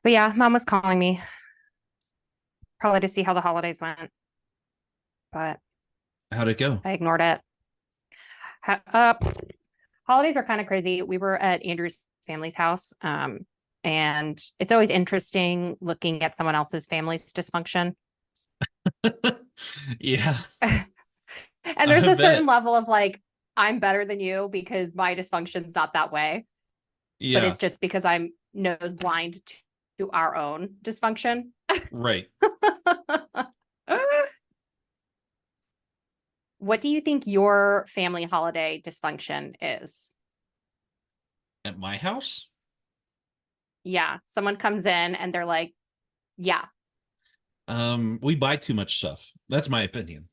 But yeah, mom was calling me probably to see how the holidays went, but How'd it go? I ignored it. Ha- uh, Holidays are kind of crazy. We were at Andrew's family's house, and it's always interesting looking at someone else's family's dysfunction. Yeah, And there's I a certain bet. level of like, I'm better than you because my dysfunction's not that way, but Yeah, it's just because I'm nose blind to our own dysfunction. right. What do you think your family holiday dysfunction is? At my house, Yeah, someone comes in and they're like, yeah, we buy too much stuff. That's my opinion.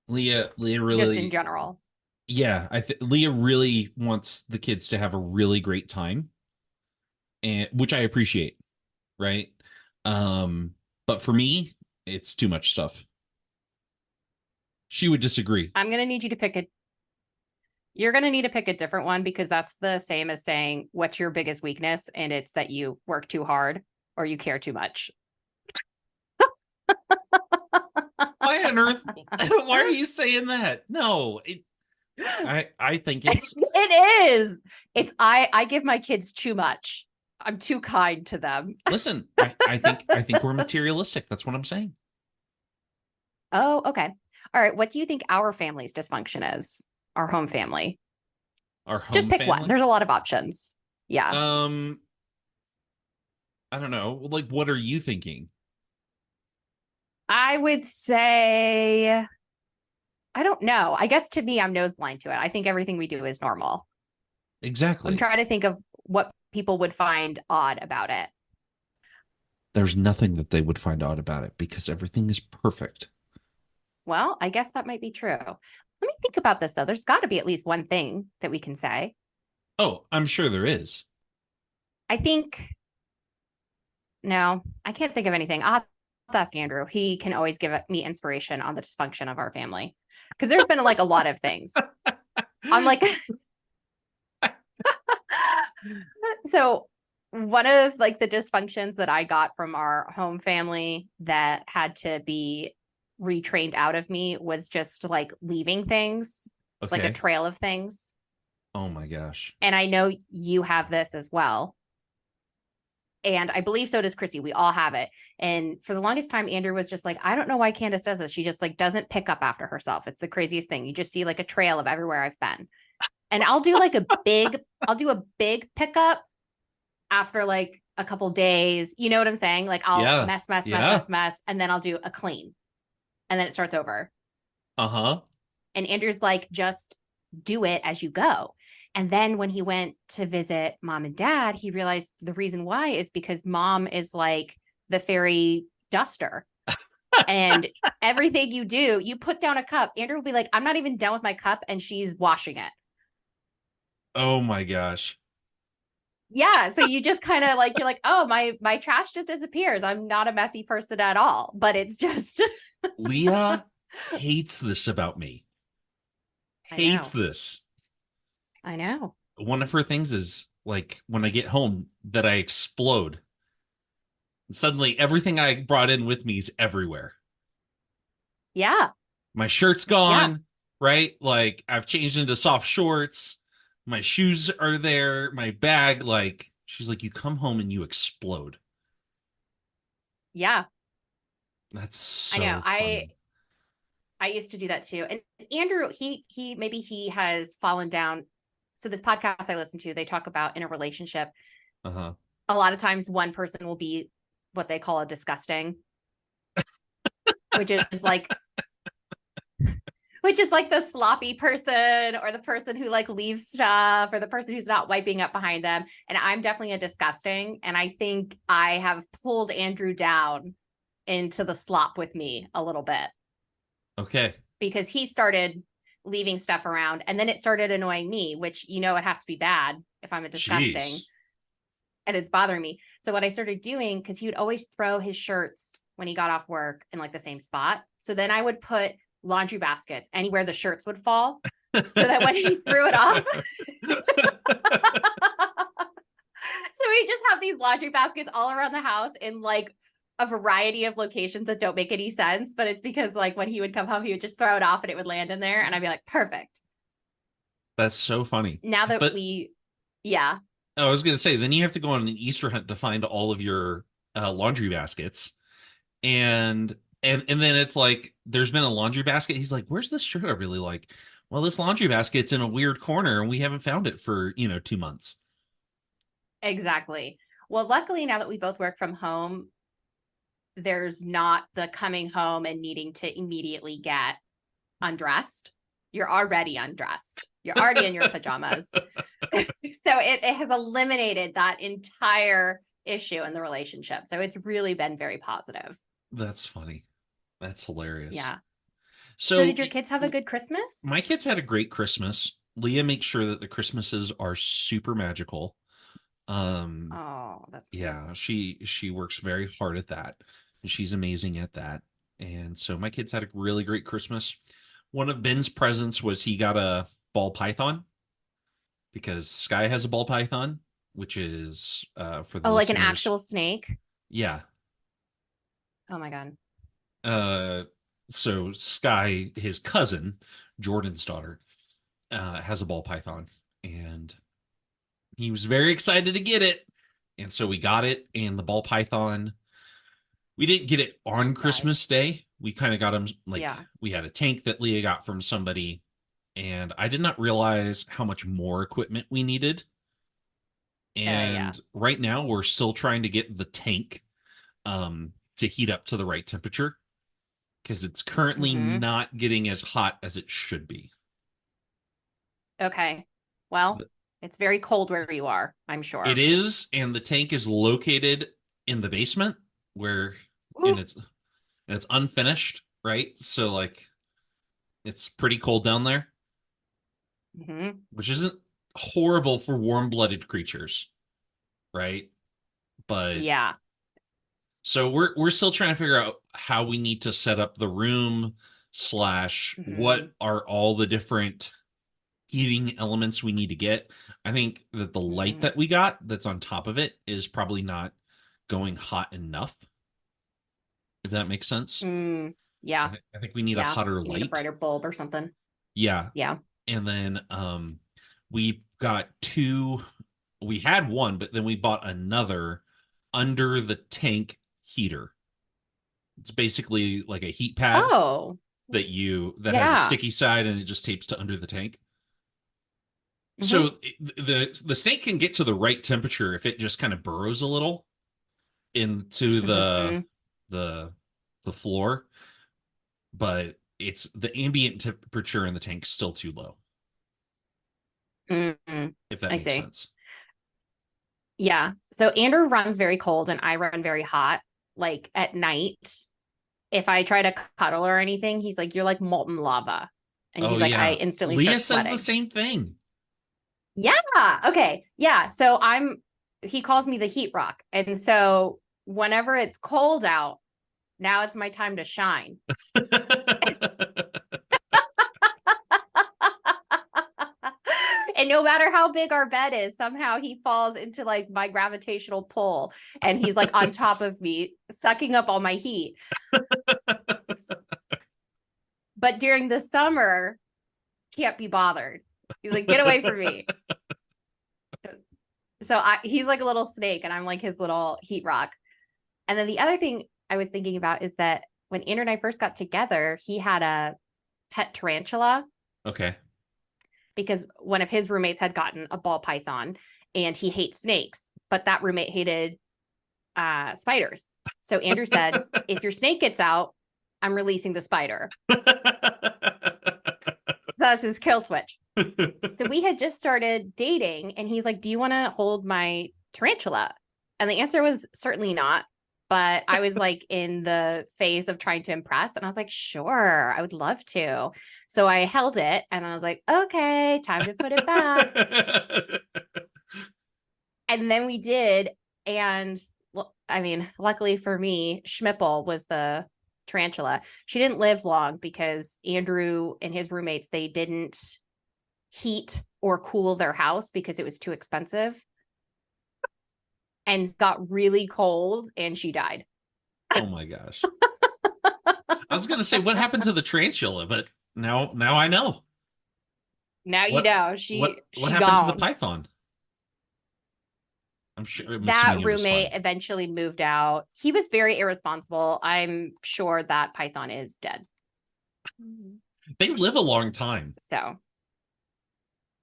Leah just in really, general. yeah, Leah really wants the kids to have a really great time, and which I appreciate, right? Um, but for me, it's too much stuff. She would disagree. I'm going to need you to pick a, you're going to need to pick a different one because that's the same as saying, what's your biggest weakness? And it's that you work too hard or you care too much. Why on earth? Why are you saying that? No, I think it's It is. I give my kids too much. I'm too kind to them. listen, I think we're materialistic. That's what I'm saying. Oh, okay. All right. What do you think our family's dysfunction is? Our home family. Our Just home pick one. family. There's a lot of options. Yeah. Um, I don't know. Like, what are you thinking? I would say, I don't know. I guess to me, I'm nose blind to it. I think everything we do is normal. I'm Exactly. trying to think of what people would find odd about it. There's nothing that they would find odd about it because everything is perfect. Well, I guess that might be true. Let me think about this though. There's got to be at least one thing that we can say. Oh, I'm sure there is. I think, no, I can't think of anything. I'll have to ask Andrew. He can always give me inspiration on the dysfunction of our family. Because there's been like a lot of things. I'm like, so one of like the dysfunctions that I got from our home family that had to be retrained out of me was just like leaving things, like a Okay. trail of things. Oh my gosh. And I know you have this as well. And I believe so does Chrissy. We all have it. And for the longest time, Andrew was just like, I don't know why Candice does this. She just like doesn't pick up after herself. It's the craziest thing. You just see like a trail of everywhere I've been. And I'll do a big pickup after like a couple days. You know what I'm saying? Like I'll Yeah. mess, mess, mess, Yeah. mess, mess, and then I'll do a clean. And then it starts over. Uh-huh. And Andrew's like, just do it as you go. And then when he went to visit mom and dad, he realized the reason why is because mom is like the fairy duster. And everything you do, you put down a cup. Andrew will be like, I'm not even done with my cup. And she's washing it. Oh my gosh. Yeah. So you just kind of like, you're like, oh, my trash just disappears. I'm not a messy person at all. But it's just, Leah hates this about me. I Hates know. this. I know. One of her things is like when I get home that I explode. Suddenly everything I brought in with me is everywhere. Yeah. My shirt's Yeah. gone, right? Like I've changed into soft shorts. My shoes are there, my bag, like she's like, you come home and you explode. Yeah. That's I know. so I funny. I used to do that too. And Andrew, he maybe he has fallen down. So this podcast I listen to, they talk about in a relationship, Uh-huh. a lot of times one person will be what they call a disgusting, which is like which is like the sloppy person or the person who like leaves stuff or the person who's not wiping up behind them. And I'm definitely a disgusting. And I think I have pulled Andrew down into the slop with me a little bit Okay. because he started leaving stuff around and then it started annoying me, which you know it has to be bad if I'm a disgusting Jeez. and it's bothering me. So what I started doing, because he would always throw his shirts when he got off work in like the same spot. So then I would put laundry baskets anywhere the shirts would fall so that when he threw it off, So we just have these laundry baskets all around the house in like a variety of locations that don't make any sense. But it's because like when he would come home, he would just throw it off and it would land in there. And I'd be like, perfect. That's so funny. Now that But yeah, I was going to say, then you have to go on an Easter hunt to find all of your laundry baskets. And then it's like, there's been a laundry basket. He's like, where's this shirt I really like? Well, this laundry basket's in a weird corner and we haven't found it for, 2 months. exactly. Well, luckily now that we both work from home, there's not the coming home and needing to immediately get undressed. You're already undressed. You're already in your pajamas. So it has eliminated that entire issue in the relationship. So it's really been very positive. That's funny. That's hilarious. Yeah. So So did your kids have a good Christmas? my kids had a great Christmas. Leah makes sure that the Christmases are super magical. Oh, that's Yeah, nice. she works very hard at that. And she's amazing at that. And so my kids had a really great Christmas. One of Ben's presents was he got a ball python because Sky has a ball python, which is for the Oh, like an listeners. actual snake? Yeah. Oh my God. Uh so Sky, his cousin, Jordan's daughter, has a ball python and he was very excited to get it. And so we got it, and the ball python, we didn't get it on Died. Christmas Day. We kind of got him like Yeah. we had a tank that Leah got from somebody, and I did not realize how much more equipment we needed. Yeah. And right now we're still trying to get the tank to heat up to the right temperature because it's currently Mm-hmm. not getting as hot as it should be. Okay. Well, it's very cold where you are, I'm It sure. is, and the tank is located in the basement where Ooh. and it's unfinished, right? So like it's pretty cold down there, Mm-hmm. which isn't horrible for warm-blooded creatures, right? But Yeah. so we're still trying to figure out how we need to set up the room slash Mm-hmm. what are all the different heating elements we need to get. I think that the light Mm-hmm. that we got that's on top of it is probably not going hot enough, if that makes sense. Yeah. I think we need a Yeah. hotter You need a light. brighter bulb or something. Yeah. Yeah. And then we got two, we had one, but then we bought another under the tank heater. It's basically like a heat pad Oh, that has a yeah. sticky side and it just tapes to under the tank. Mm-hmm. So the snake can get to the right temperature if it just kind of burrows a little into Mm-hmm. the the floor, but it's the ambient temperature in the tank still too low, Mm-hmm. if that I makes see. sense. Yeah. So Andrew runs very cold and I run very hot. Like at night, if I try to cuddle or anything, he's like, you're like molten lava. And Oh he's like, I yeah. instantly Leah start says the sweating. same thing. Yeah. Okay. Yeah. So he calls me the heat rock. And so whenever it's cold out, now it's my time to shine. And no matter how big our bed is, somehow he falls into like my gravitational pull and he's like on top of me, sucking up all my heat. But during the summer, can't be bothered. He's like, get away from me. So he's like a little snake and I'm like his little heat rock. And then the other thing I was thinking about is that when Andrew and I first got together, he had a pet tarantula Okay. because one of his roommates had gotten a ball python and he hates snakes, but that roommate hated spiders. So Andrew said, if your snake gets out, I'm releasing the spider. That's his kill switch. So we had just started dating and he's like, do you want to hold my tarantula? And the answer was certainly not. But I was like in the phase of trying to impress. And I was like, sure, I would love to. So I held it and I was like, okay, time to put it back. And then we did. And well, I mean, luckily for me, Schmipple was the tarantula. She didn't live long because Andrew and his roommates, they didn't heat or cool their house because it was too expensive. and got really cold and she died. Oh my gosh. I was gonna say what happened to the tarantula, but now I know. Now you What know what she happened to the gone. python? I'm That assuming it was roommate fine. eventually moved out. He was very irresponsible. I'm sure that python is dead. They live a long time. So,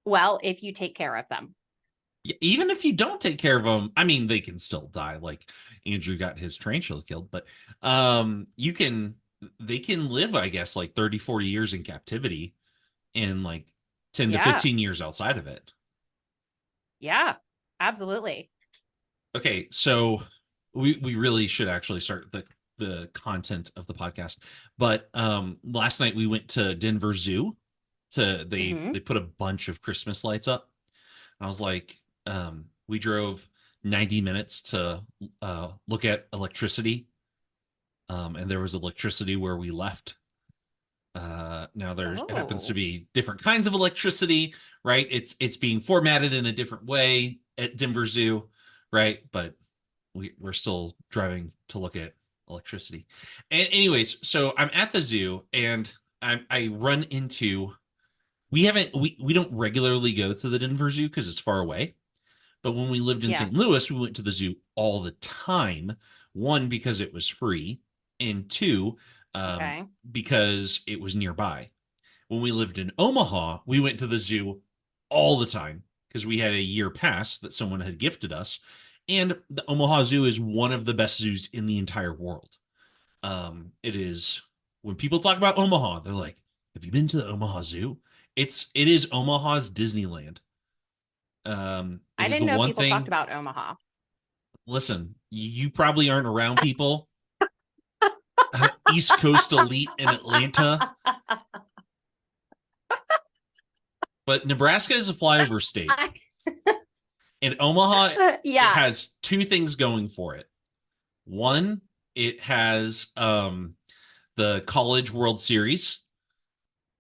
well, if you take care of them. Even if you don't take care of them, I mean, they can still die. Like Andrew got his tarantula killed, but you can they can live, I guess, like 30, 40 years in captivity and like 10 to Yeah. 15 years outside of it. Yeah. Absolutely. Okay, so we really should actually start the content of the podcast. But last night we went to Denver Zoo to Hmm. they put a bunch of Christmas lights up. I was like, we drove 90 minutes to look at electricity. And there was electricity where we left. Now there happens to Oh, be different kinds of electricity, right? It's being formatted in a different way at Denver Zoo, right? But we're still driving to look at electricity. And anyways, so I'm at the zoo and I run into we don't regularly go to the Denver Zoo because it's far away. But when we lived in yeah. St. Louis, we went to the zoo all the time. One, because it was free, and two, um, Okay. because it was nearby. When we lived in Omaha, we went to the zoo all the time because we had a year pass that someone had gifted us. And the Omaha Zoo is one of the best zoos in the entire world. It is when people talk about Omaha, they're like, "Have you been to the Omaha Zoo?" It is Omaha's Disneyland. It I is didn't the know one people talked thing. about Omaha. Listen, you probably aren't around people. East Coast elite in Atlanta, but Nebraska is a flyover state. In Omaha, it Yeah. has two things going for it. One, it has the College World Series.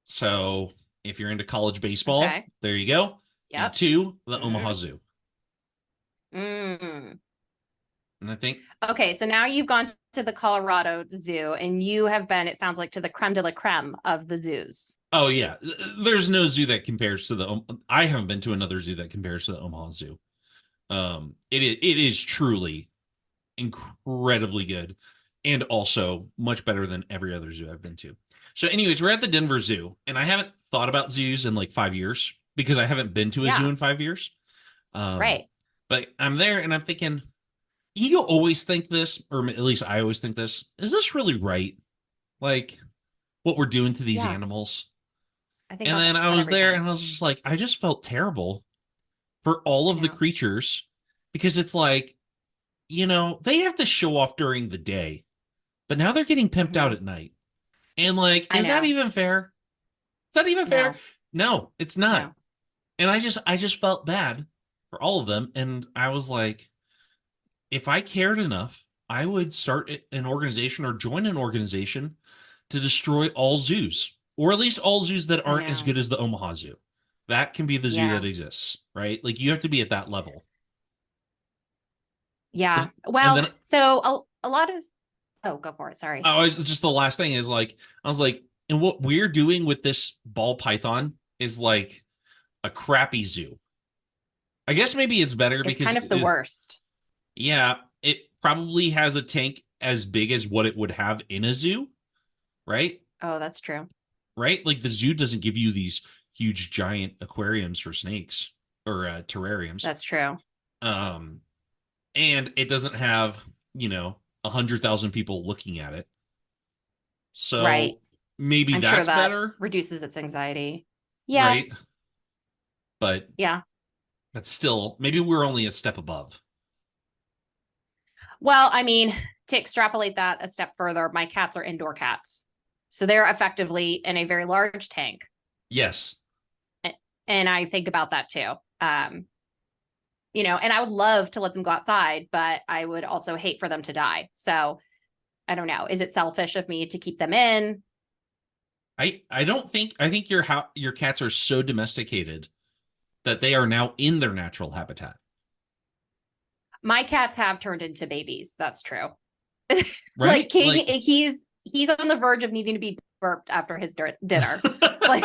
So if you're into college baseball, Okay. there you go. And Yep. two, the Omaha Mm. Zoo. Mm. And I think, Okay, so now you've gone to the Colorado Zoo and you have been, it sounds like, to the creme de la creme of the zoos. oh yeah, there's no zoo that compares to the. I haven't been to another zoo that compares to the Omaha Zoo. It is truly incredibly good and also much better than every other zoo I've been to. So, anyways, we're at the Denver Zoo, and I haven't thought about zoos in like 5 years because I haven't been to a zoo Yeah, in 5 years. Um, right. but I'm there and I'm thinking, you always think this, or at least I always think this, is this really right? Like what we're doing to these Yeah, animals? I think And about then I that was every there time. and I was just like, I just felt terrible for all I of the know. creatures because it's like, they have to show off during the day, but now they're getting pimped out Hmm. at night. And like, I is that know. even fair? Is that even fair? No, No, it's not. no. And I just felt bad for all of them. And I was like, if I cared enough, I would start an organization or join an organization to destroy all zoos, or at least all zoos that I aren't as know. good as the Omaha Zoo. That can be the zoo that Yeah, exists, right? Like you have to be at that level. yeah. And Well, then so a lot of, oh, go for it. Sorry. I was just the last thing is like I was like, and what we're doing with this ball python is like a crappy zoo. I guess maybe it's better It's because kind of the worst. yeah, it probably has a tank as big as what it would have in a zoo, right? Oh, that's true. Right? Like the zoo doesn't give you these huge giant aquariums for snakes or terrariums. That's true. Um, and it doesn't have, 100,000 people looking at it. Right. So maybe I'm sure that's that better, reduces its anxiety. Yeah. right? But Yeah. that's still maybe we're only a step above. Well, I mean, to extrapolate that a step further, my cats are indoor cats. So they're effectively in a very large tank. Yes. And I think about that too. And I would love to let them go outside, but I would also hate for them to die. So I don't know. Is it selfish of me to keep them in? I don't think I think your cats are so domesticated that they are now in their natural habitat. My cats have turned into babies. That's true. Right? Like King, he's on the verge of needing to be burped after his dinner. Like,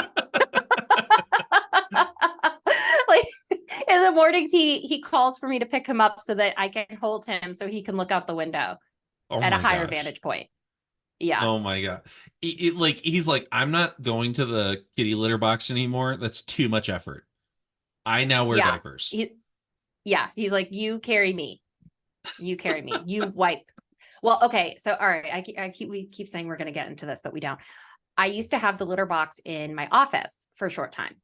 like in the mornings, he calls for me to pick him up so that I can hold him so he can look out the window at a higher vantage point. Yeah. Oh my God. Like he's like, I'm not going to the kitty litter box anymore. That's too much effort. I now wear diapers. He's like, you carry me. You carry me. You wipe. Well, okay. So, all right. We keep saying we're going to get into this, but we don't. I used to have the litter box in my office for a short time.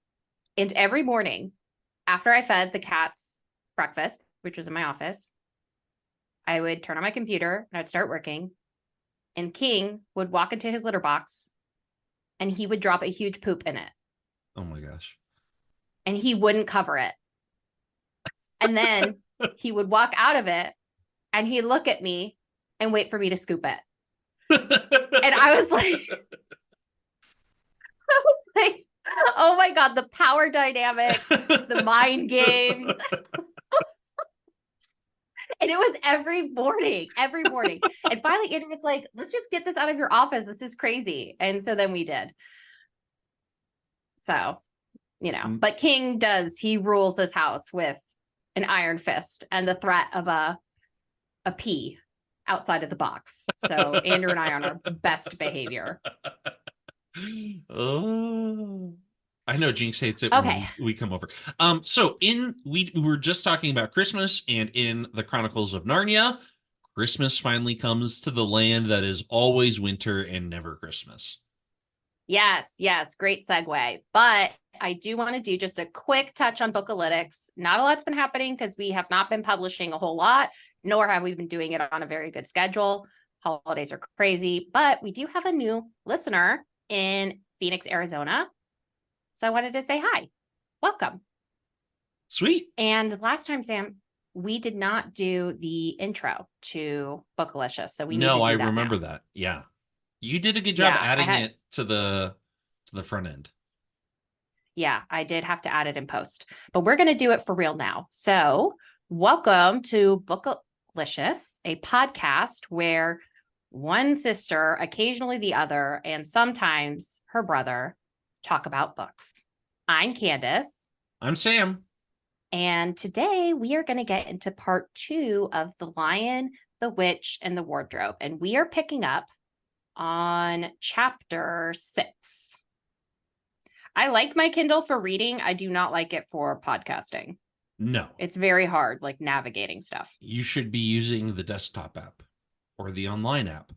And every morning after I fed the cats breakfast, which was in my office, I would turn on my computer and I'd start working. And King would walk into his litter box and he would drop a huge poop in it. Oh my gosh. And he wouldn't cover it. And then he would walk out of it and he'd look at me and wait for me to scoop it. And I was like, oh my God, the power dynamic, the mind games. And it was every morning. And finally, Andrew was like, let's just get this out of your office. This is crazy. And so then we did. So, but King he rules this house with an iron fist and the threat of a pee outside of the box. So Andrew and I are on our best behavior. Oh, I know Jinx hates it when we come over. So we were just talking about Christmas, and in the Chronicles of Narnia, Christmas finally comes to the land that is always winter and never Christmas. Yes, great segue. But I do want to do just a quick touch on Bookalytics. Not a lot's been happening because we have not been publishing a whole lot, nor have we been doing it on a very good schedule. Holidays are crazy, but we do have a new listener in Phoenix, Arizona. So I wanted to say hi. Welcome. Sweet. And last time, Sam, we did not do the intro to Bookalicious. So we need to do I that remember now. that. Yeah. You did a good job adding it to the front end. Yeah, I did have to add it in post, but we're going to do it for real now. So welcome to Bookalicious, a podcast where one sister, occasionally the other, and sometimes her brother talk about books. I'm Candice. I'm Sam. And today we are going to get into part 2 of The Lion, the Witch, and the Wardrobe. And we are picking up on chapter 6. I like my Kindle for reading. I do not like it for podcasting. No. It's very hard, like navigating stuff. You should be using the desktop app or the online app.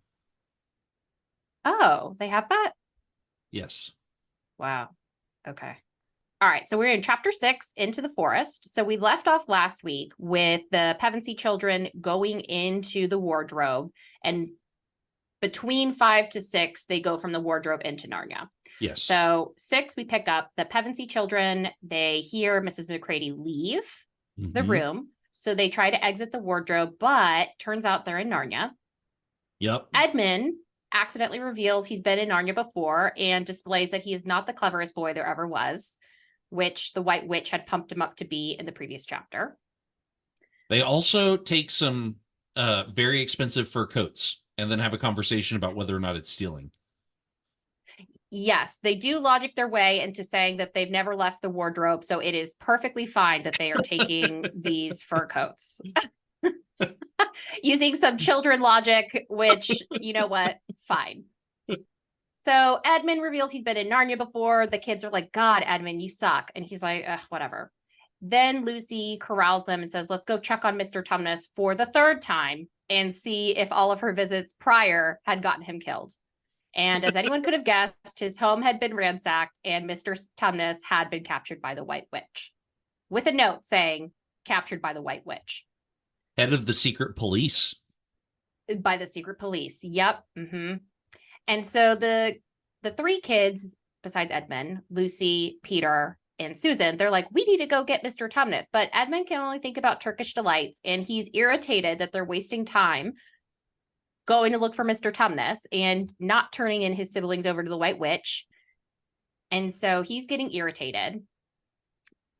Oh, they have that? Yes. Wow. Okay. All right. So we're in chapter 6, Into the Forest. So we left off last week with the Pevensie children going into the wardrobe, and between 5 to 6, they go from the wardrobe into Narnia. Yes. So 6, we pick up the Pevensie children. They hear Mrs. McCready leave the room. So they try to exit the wardrobe, but turns out they're in Narnia. Yep. Edmund accidentally reveals he's been in Narnia before and displays that he is not the cleverest boy there ever was, which the White Witch had pumped him up to be in the previous chapter. They also take some very expensive fur coats and then have a conversation about whether or not it's stealing. Yes, they do logic their way into saying that they've never left the wardrobe, so it is perfectly fine that they are taking these fur coats. Using some children logic, which, you know what, fine. So Edmund reveals he's been in Narnia before. The kids are like, God, Edmund, you suck. And he's like, whatever. Then Lucy corrals them and says, let's go check on Mr. Tumnus for the 3rd time and see if all of her visits prior had gotten him killed. And as anyone could have guessed, his home had been ransacked and Mr. Tumnus had been captured by the White Witch, with a note saying, captured by the White Witch. Head of the secret police. By the secret police. Yep. Mm-hmm. And so the 3 kids, besides Edmund, Lucy, Peter, and Susan, they're like, we need to go get Mr. Tumnus. But Edmund can only think about Turkish delights, and he's irritated that they're wasting time going to look for Mr. Tumnus and not turning in his siblings over to the White Witch. And so he's getting irritated.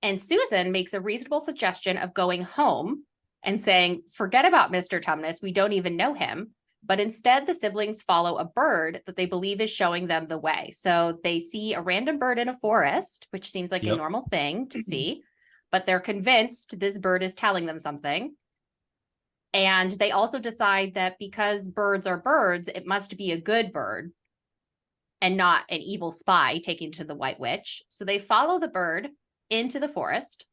And Susan makes a reasonable suggestion of going home and saying, forget about Mr. Tumnus. We don't even know him. But instead, the siblings follow a bird that they believe is showing them the way. So they see a random bird in a forest, which seems like a normal thing to see, but they're convinced this bird is telling them something. And they also decide that because birds are birds, it must be a good bird and not an evil spy taken to the White Witch. So they follow the bird into the forest.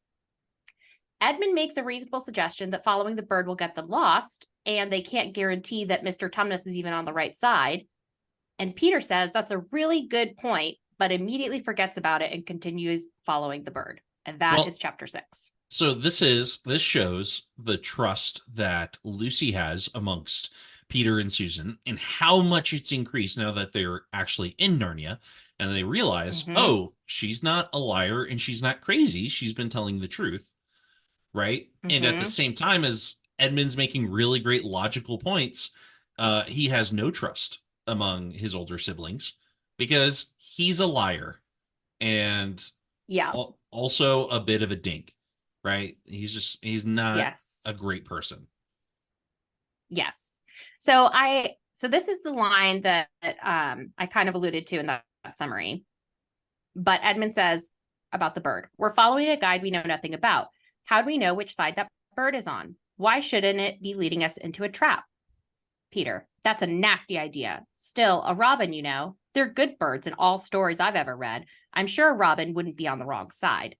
Edmund makes a reasonable suggestion that following the bird will get them lost, and they can't guarantee that Mr. Tumnus is even on the right side. And Peter says that's a really good point, but immediately forgets about it and continues following the bird. And that is chapter 6. So this shows the trust that Lucy has amongst Peter and Susan and how much it's increased now that they're actually in Narnia and they realize, oh, she's not a liar and she's not crazy. She's been telling the truth. Right. And at the same time as Edmund's making really great logical points, he has no trust among his older siblings because he's a liar and also a bit of a dink. Right. He's not a great person. Yes. So this is the line that I kind of alluded to in that summary. But Edmund says about the bird, we're following a guide we know nothing about. How do we know which side that bird is on? Why shouldn't it be leading us into a trap? Peter, that's a nasty idea. Still, a robin, you know, they're good birds in all stories I've ever read. I'm sure a robin wouldn't be on the wrong side.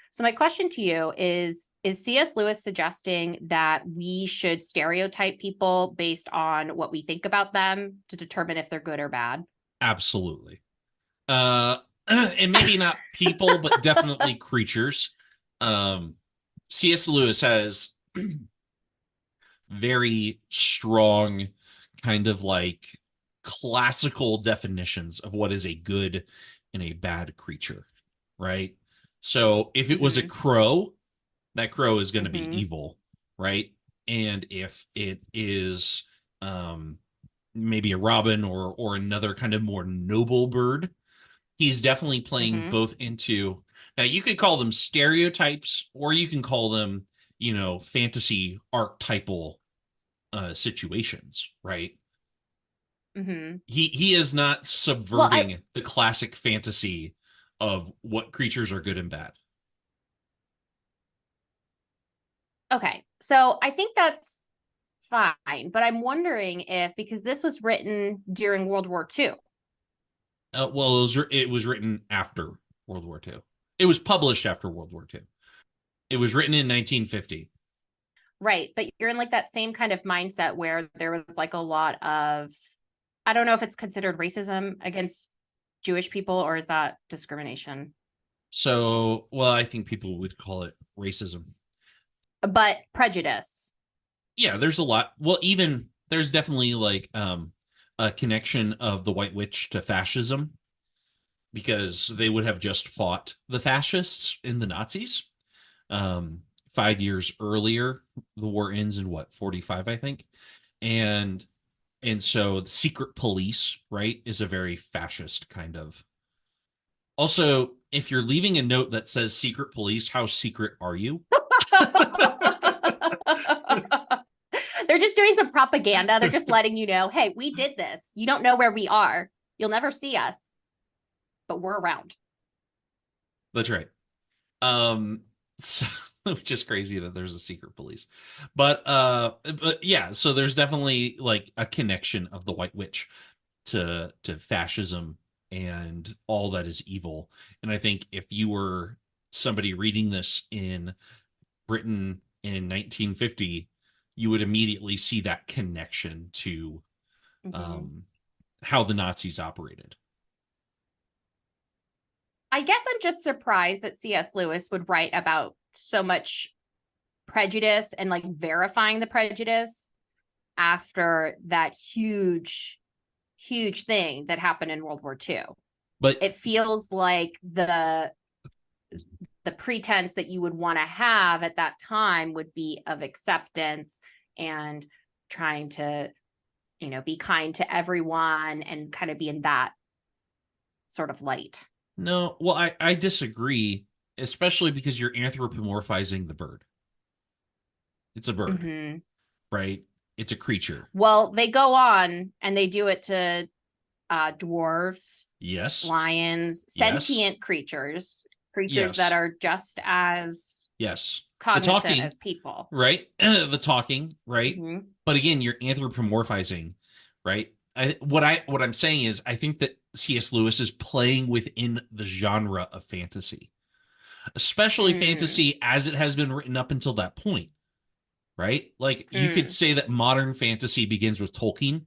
So my question to you is C.S. Lewis suggesting that we should stereotype people based on what we think about them to determine if they're good or bad? Absolutely. And maybe not people, but definitely creatures. C.S. Lewis has very strong kind of like classical definitions of what is a good and a bad creature, right? So if it was a crow, that crow is going to be evil, right? And if it is maybe a robin or another kind of more noble bird, he's definitely playing both into. Now you could call them stereotypes, or you can call them, fantasy archetypal situations, right? He is not subverting the classic fantasy of what creatures are good and bad. Okay, so I think that's fine, but I'm wondering if, because this was written during World War II. Well, it was written after World War II. It was published after World War II. It was written in 1950. Right, but you're in like that same kind of mindset where there was like a lot of, I don't know if it's considered racism against Jewish people, or is that discrimination? So, well, I think people would call it racism. But prejudice. Yeah, there's a lot. Well, even there's definitely like a connection of the White Witch to fascism because they would have just fought the fascists in the Nazis. 5 years earlier, the war ends in what, 45, I think. And so the secret police, right, is a very fascist kind of. Also, if you're leaving a note that says secret police, how secret are you? They're just doing some propaganda. They're just letting you know, hey, we did this. You don't know where we are. You'll never see us, but we're around. That's right. So, which is crazy that there's a secret police. But yeah, so there's definitely like a connection of the White Witch to fascism and all that is evil. And I think if you were somebody reading this in Britain in 1950, you would immediately see that connection to how the Nazis operated. I guess I'm just surprised that C.S. Lewis would write about so much prejudice and like verifying the prejudice after that huge thing that happened in World War II. But it feels like the pretense that you would want to have at that time would be of acceptance and trying to, be kind to everyone and kind of be in that sort of light. No, well, I disagree, especially because you're anthropomorphizing the bird. It's a bird, Hmm. right? It's a creature. Well, they go on and they do it to dwarves, Yes. lions, Yes. sentient creatures, creatures that Yes. are just as Yes. The cognizant talking, as people. right? The talking, right? Hmm. But again, you're anthropomorphizing, right? What I'm saying is I think that C.S. Lewis is playing within the genre of fantasy, especially Mm. fantasy as it has been written up until that point, right? Like you could Mm. say that modern fantasy begins with Tolkien,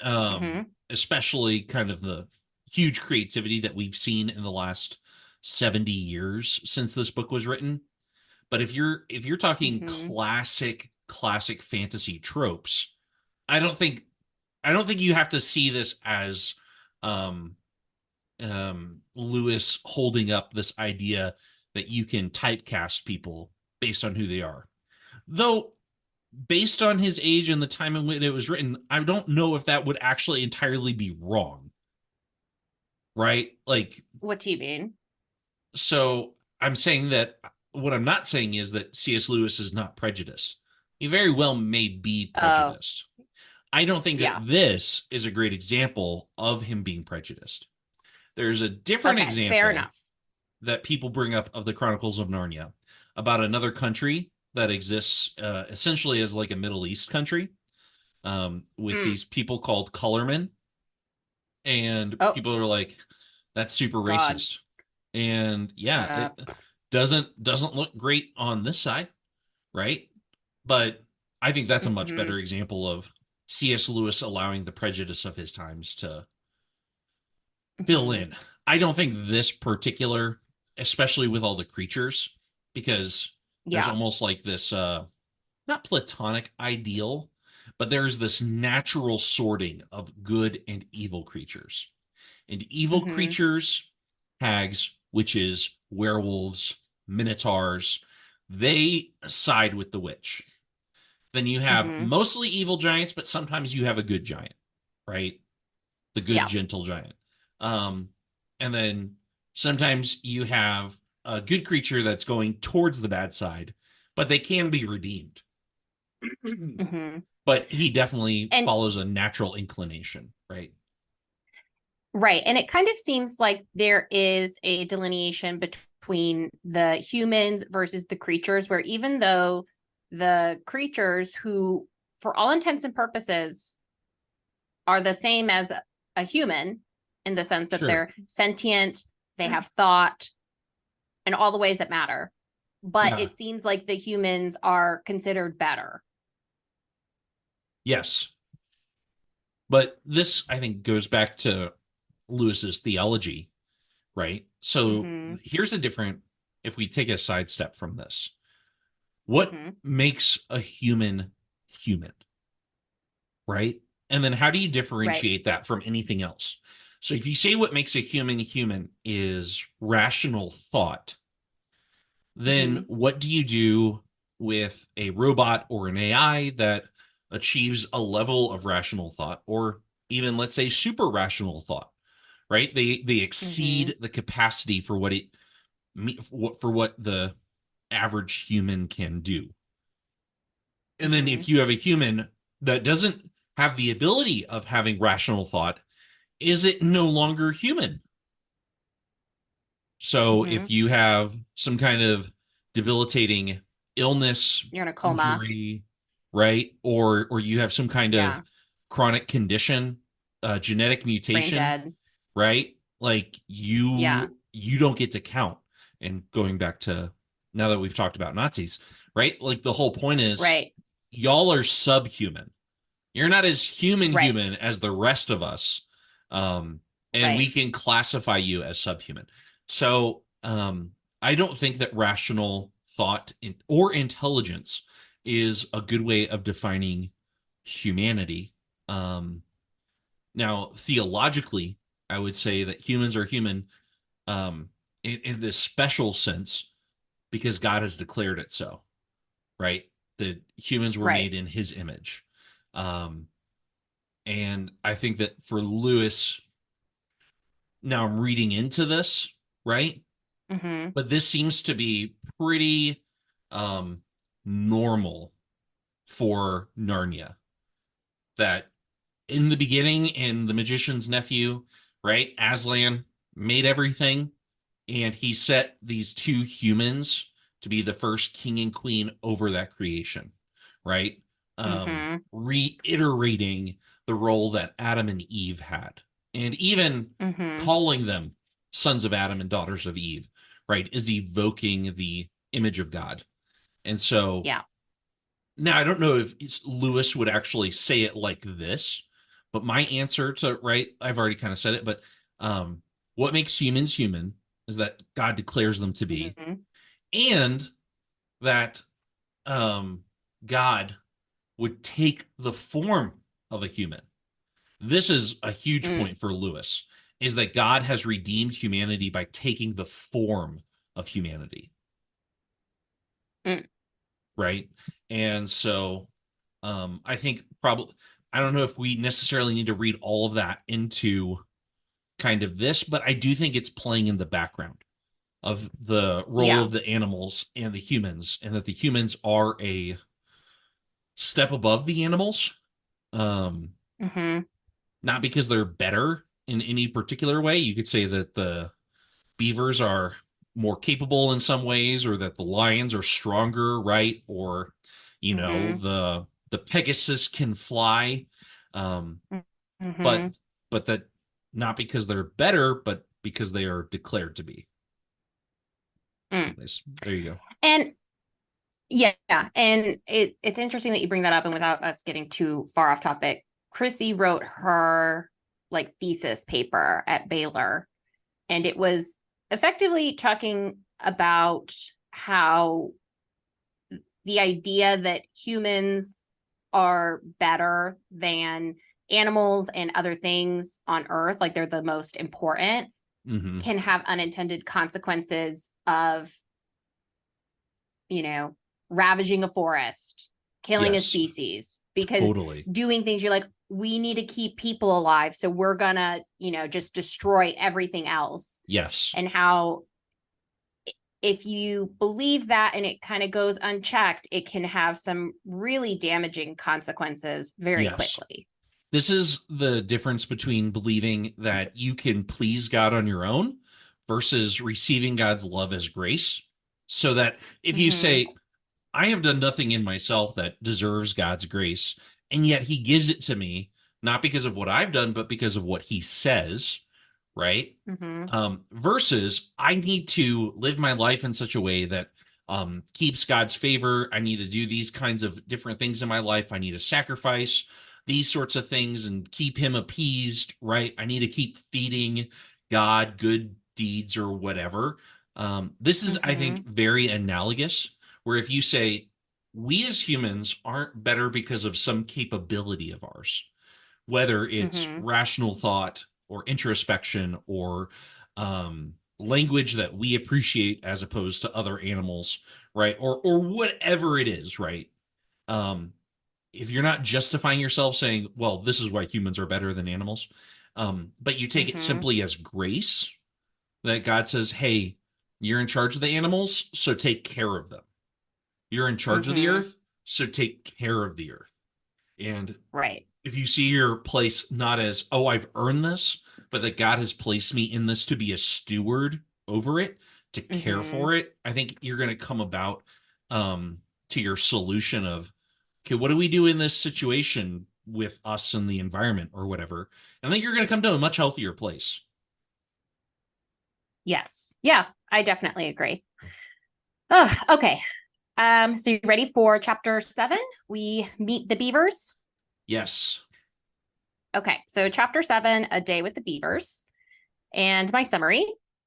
Hmm. especially kind of the huge creativity that we've seen in the last 70 years since this book was written. But if you're talking Hmm. classic fantasy tropes, I don't think I don't think you have to see this as um Lewis holding up this idea that you can typecast people based on who they are. Though based on his age and the time in which it was written, I don't know if that would actually entirely be wrong, right? Like, What do you mean? so I'm saying that what I'm not saying is that C.S. Lewis is not prejudiced. He very well may be Oh, prejudiced. I don't think yeah. that this is a great example of him being prejudiced. There's a different Okay, fair example enough. that people bring up of the Chronicles of Narnia about another country that exists essentially as like a Middle East country with Mm. these people called colormen. And Oh, people are like, that's super God. racist. And yeah, Uh, it doesn't look great on this side, right? But I think that's a much hmm. better example of C.S. Lewis allowing the prejudice of his times to fill Hmm. in. I don't think this particular, especially with all the creatures, because there's Yeah. almost like this not platonic ideal, but there's this natural sorting of good and evil creatures. And evil Hmm. creatures, hags, witches, werewolves, minotaurs, they side with the witch. Then you have Hmm. mostly evil giants, but sometimes you have a good giant, right? The good, Yeah. gentle giant. Um, and then sometimes you have a good creature that's going towards the bad side, but they can be redeemed. Hmm. But he definitely And follows a natural inclination, right? right. And it kind of seems like there is a delineation between the humans versus the creatures, where even though the creatures who, for all intents and purposes, are the same as a human in the sense that Sure. they're sentient, they have thought, and all the ways that matter. But Yeah. it seems like the humans are considered better. Yes. But this, I think, goes back to Lewis's theology, right? So Hmm. here's a different, if we take a sidestep from this, what Hmm. makes a human human, right? And then how do you Right. differentiate that from anything else? So if you say what makes a human human is rational thought, then Hmm. what do you do with a robot or an AI that achieves a level of rational thought, or even let's say super rational thought, right? They Hmm. exceed the capacity for what it for what the average human can do. And then Hmm. if you have a human that doesn't have the ability of having rational thought, is it no longer human? So Hmm. if you have some kind of debilitating illness, You're in a coma. injury, right? Or you have some kind of Yeah. chronic condition, genetic Brain mutation, dead. right? Like Yeah. you don't get to count. And going back to now that we've talked about Nazis, right? Like the whole point is Right. y'all are subhuman. You're not as Right. human as the rest of us. Um, and we Right. can classify you as subhuman. So I don't think that rational thought or intelligence is a good way of defining humanity. Um, Now, theologically, I would say that humans are human in this special sense because God has declared it so, right? That humans were Right. made in his image. Um, and I think that for Lewis, now I'm reading into this, right? Hmm. But this seems to be pretty, um, normal for Narnia. That in the beginning, in The Magician's Nephew, right, Aslan made everything, and he set these two humans to be the first king and queen over that creation, right? Mm-hmm. Reiterating the role that Adam and Eve had, and even Mm-hmm. calling them sons of Adam and daughters of Eve, right, is evoking the image of God. And so Yeah. now I don't know if Lewis would actually say it like this, but my answer to, right, I've already kind of said it, but what makes humans human is that God declares them to be, Mm-hmm. and that um, God would take the form of a human. This is a huge Mm. point for Lewis, is that God has redeemed humanity by taking the form of humanity, Mm. right? And so I think probably, I don't know if we necessarily need to read all of that into kind of this, but I do think it's playing in the background of the role Yeah. of the animals and the humans, and that the humans are a step above the animals. Um, Mm-hmm. Not because they're better in any particular way. You could say that the beavers are more capable in some ways, or that the lions are stronger, right? Or, Mm-hmm. the Pegasus can fly. Um, Mm-hmm. but that not because they're better, but because they are declared to be. Mm. Anyways, there you go. And yeah, and it's interesting that you bring that up, and without us getting too far off topic, Chrissy wrote her like thesis paper at Baylor, and it was effectively talking about how the idea that humans are better than animals and other things on Earth, like they're the most important, Hmm. can have unintended consequences of, you know, ravaging a forest, killing a Yes, species, because totally. doing things you're like, we need to keep people alive. So we're gonna, just destroy everything else. Yes. And how if you believe that and it kind of goes unchecked, it can have some really damaging consequences very Yes. quickly. This is the difference between believing that you can please God on your own versus receiving God's love as grace. So that if you Mm-hmm. say, I have done nothing in myself that deserves God's grace, and yet he gives it to me, not because of what I've done, but because of what he says, right? Mm-hmm. Versus I need to live my life in such a way that keeps God's favor. I need to do these kinds of different things in my life. I need to sacrifice these sorts of things and keep him appeased, right? I need to keep feeding God good deeds or whatever. This is, I Mm-hmm. think, very analogous, where if you say, we as humans aren't better because of some capability of ours, whether it's Mm-hmm. rational thought or introspection or language that we appreciate as opposed to other animals, right? Or whatever it is, right? Um, if you're not justifying yourself saying, well, this is why humans are better than animals, but you take it Mm-hmm. simply as grace, that God says, hey, you're in charge of the animals, so take care of them. You're in charge of the Mm-hmm. earth, so take care of the earth. And Right. if you see your place not as, oh, I've earned this, but that God has placed me in this to be a steward over it, to care Mm-hmm. for it, I think you're going to come about um, to your solution of, okay, what do we do in this situation with us and the environment or whatever? And I think you're going to come to a much healthier place. Yes. Yeah, I definitely agree. Oh, okay. So you ready for chapter 7? We meet the beavers. Yes. Okay, so chapter 7, a day with the beavers. And my summary.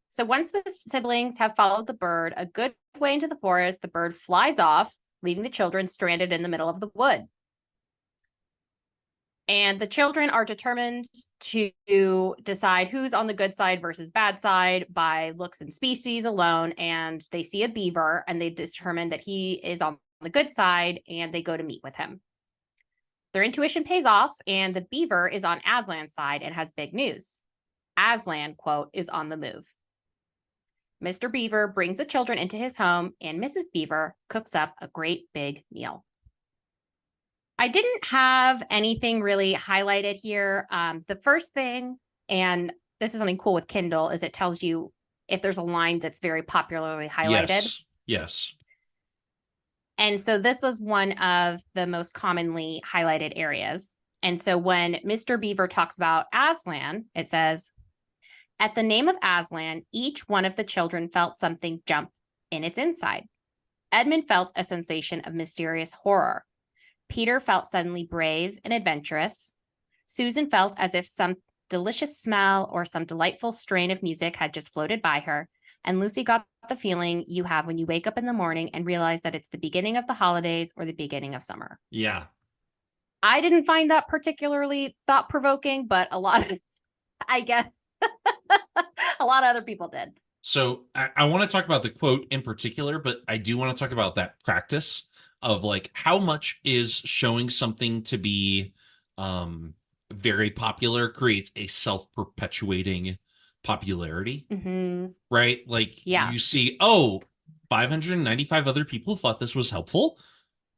So once the siblings have followed the bird a good way into the forest, the bird flies off, leaving the children stranded in the middle of the wood. And the children are determined to decide who's on the good side versus bad side by looks and species alone. And they see a beaver and they determine that he is on the good side, and they go to meet with him. Their intuition pays off, and the beaver is on Aslan's side and has big news. Aslan, quote, is on the move. Mr. Beaver brings the children into his home, and Mrs. Beaver cooks up a great big meal. I didn't have anything really highlighted here. The first thing, and this is something cool with Kindle, is it tells you if there's a line that's very popularly highlighted. Yes. And so this was one of the most commonly highlighted areas. And so when Mr. Beaver talks about Aslan, it says, at the name of Aslan, each one of the children felt something jump in its inside. Edmund felt a sensation of mysterious horror. Peter felt suddenly brave and adventurous. Susan felt as if some delicious smell or some delightful strain of music had just floated by her. And Lucy got the feeling you have when you wake up in the morning and realize that it's the beginning of the holidays or the beginning of summer. Yeah. I didn't find that particularly thought-provoking, but a lot of, I guess, a lot of other people did. So I want to talk about the quote in particular, but I do want to talk about that practice of like how much is showing something to be very popular creates a self-perpetuating popularity, right? Like you see, 595 other people thought this was helpful.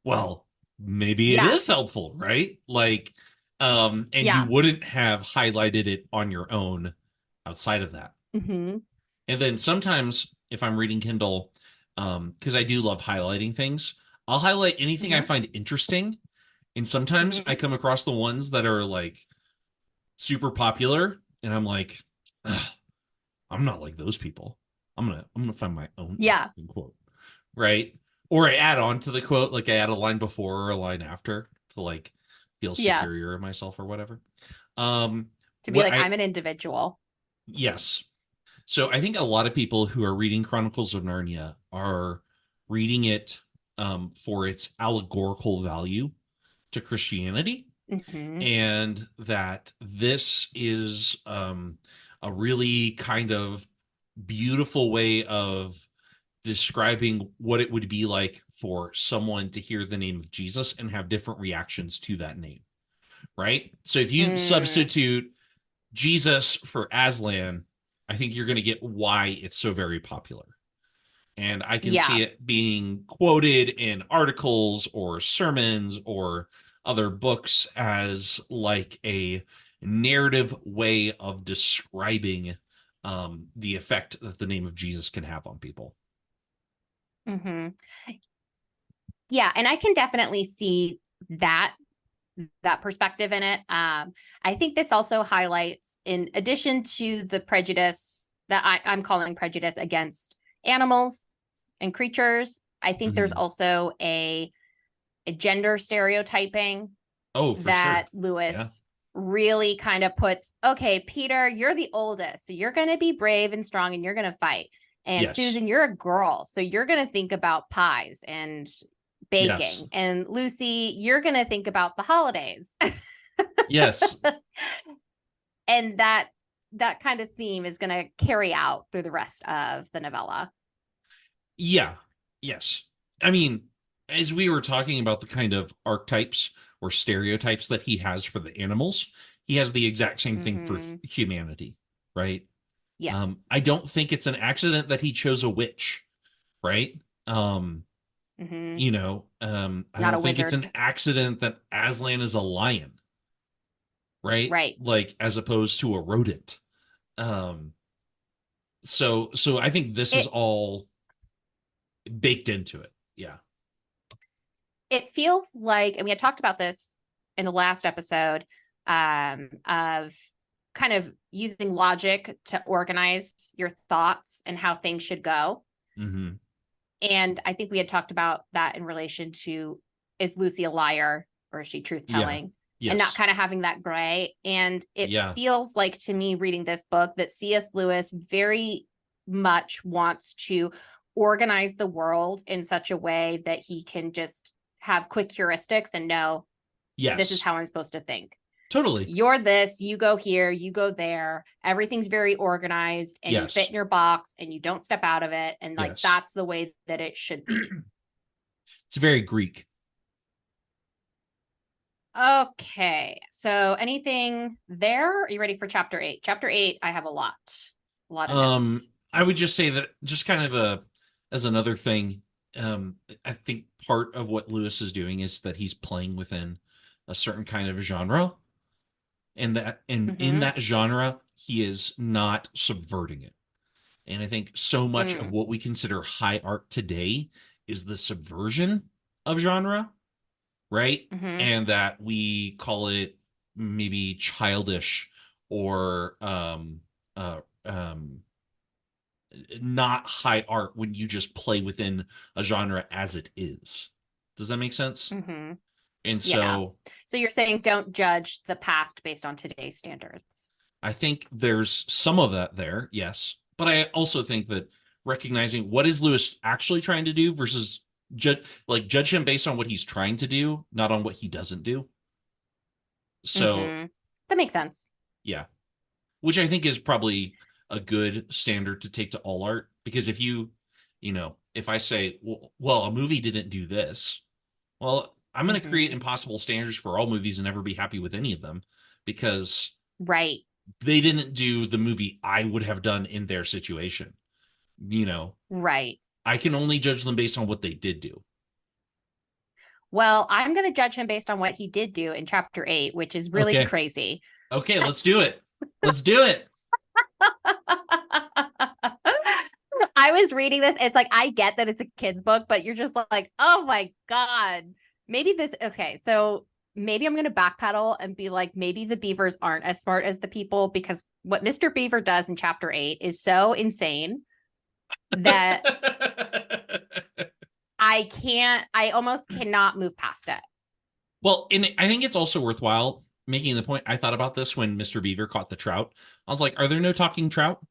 Well, maybe it is helpful, right? Like, and you wouldn't have highlighted it on your own outside of that. And then sometimes if I'm reading Kindle, because I do love highlighting things, I'll highlight anything I find interesting. And sometimes I come across the ones that are like super popular, and I'm like, I'm not like those people. I'm gonna find my own interesting quote, right? Or I add on to the quote, like I add a line before or a line after to like feel superior to myself or whatever. To be like, I'm an individual. Yes. So I think a lot of people who are reading Chronicles of Narnia are reading it for its allegorical value to Christianity, and that this is a really kind of beautiful way of describing what it would be like for someone to hear the name of Jesus and have different reactions to that name, right? So if you substitute Jesus for Aslan, I think you're going to get why it's so very popular. And I can see it being quoted in articles or sermons or other books as like a narrative way of describing the effect that the name of Jesus can have on people. Yeah, and I can definitely see that perspective in it. I think this also highlights, in addition to the prejudice that I'm calling prejudice against animals and creatures, I think there's also a gender stereotyping that Lewis really kind of puts, okay, Peter, you're the oldest, so you're going to be brave and strong and you're going to fight. And Susan, you're a girl, so you're going to think about pies and baking. And Lucy, you're going to think about the holidays. And that kind of theme is going to carry out through the rest of the novella. Yes. I mean, as we were talking about the kind of archetypes or stereotypes that he has for the animals, he has the exact same thing for humanity, right? I don't think it's an accident that he chose a witch, right? You know, I don't think it's an accident that Aslan is a lion, right? Like as opposed to a rodent. So I think this is all baked into it. Yeah. It feels like, and we had talked about this in the last episode, of kind of using logic to organize your thoughts and how things should go. And I think we had talked about that in relation to, is Lucy a liar or is she truth-telling? And not kind of having that gray. And it feels like to me, reading this book, that C.S. Lewis very much wants to organize the world in such a way that he can just have quick heuristics and know, this is how I'm supposed to think. Totally. You're this, you go here, you go there. Everything's very organized and you fit in your box and you don't step out of it. And like, that's the way that it should be. It's very Greek. Okay. So anything there? Are you ready for chapter 8? Chapter 8, I have a lot of notes. I would just say that just kind of as another thing, I think part of what Lewis is doing is that he's playing within a certain kind of genre, and in Mm-hmm. that genre, he is not subverting it. And I think so much of Mm, what we consider high art today is the subversion of genre, right? mm-hmm. And that we call it maybe childish or uh, um, not high art when you just play within a genre as it is. Does that make sense? Mm-hmm. And Yeah. so So you're saying don't judge the past based on today's standards. I think there's some of that there, yes. But I also think that recognizing what is Lewis actually trying to do versus judge him based on what he's trying to do, not on what he doesn't do. So Mm-hmm. That makes sense. yeah, which I think is probably a good standard to take to all art because if if I say, well, a movie didn't do this, well, I'm going to create Mm-hmm. impossible standards for all movies and never be happy with any of them because Right. they didn't do the movie I would have done in their situation. You know, Right. I can only judge them based on what they did do. Well, I'm going to judge him based on what he did do in chapter 8, which is really Okay. crazy. Okay, let's do it. Let's do it. I was reading this. It's like, I get that it's a kid's book, but you're just like, oh my God. Maybe this, okay. So maybe I'm going to backpedal and be like, maybe the beavers aren't as smart as the people because what Mr. Beaver does in chapter 8 is so insane that I almost cannot move past it. Well, and I think it's also worthwhile making the point. I thought about this when Mr. Beaver caught the trout. I was like, are there no talking trout?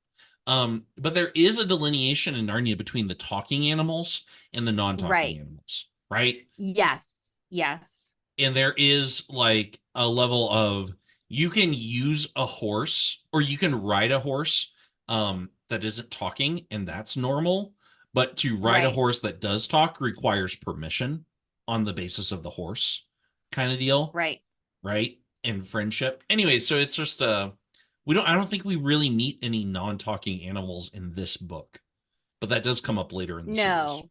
But there is a delineation in Narnia between the talking animals and the non-talking Right. animals, right? Yes. Yes. And there is like a level of you can use a horse or you can ride a horse that isn't talking, and that's normal. But to ride a Right. horse that does talk requires permission on the basis of the horse kind of deal, Right. right? And friendship. Anyway, so it's just I don't think we really meet any non-talking animals in this book, but that does come up later in the series. No.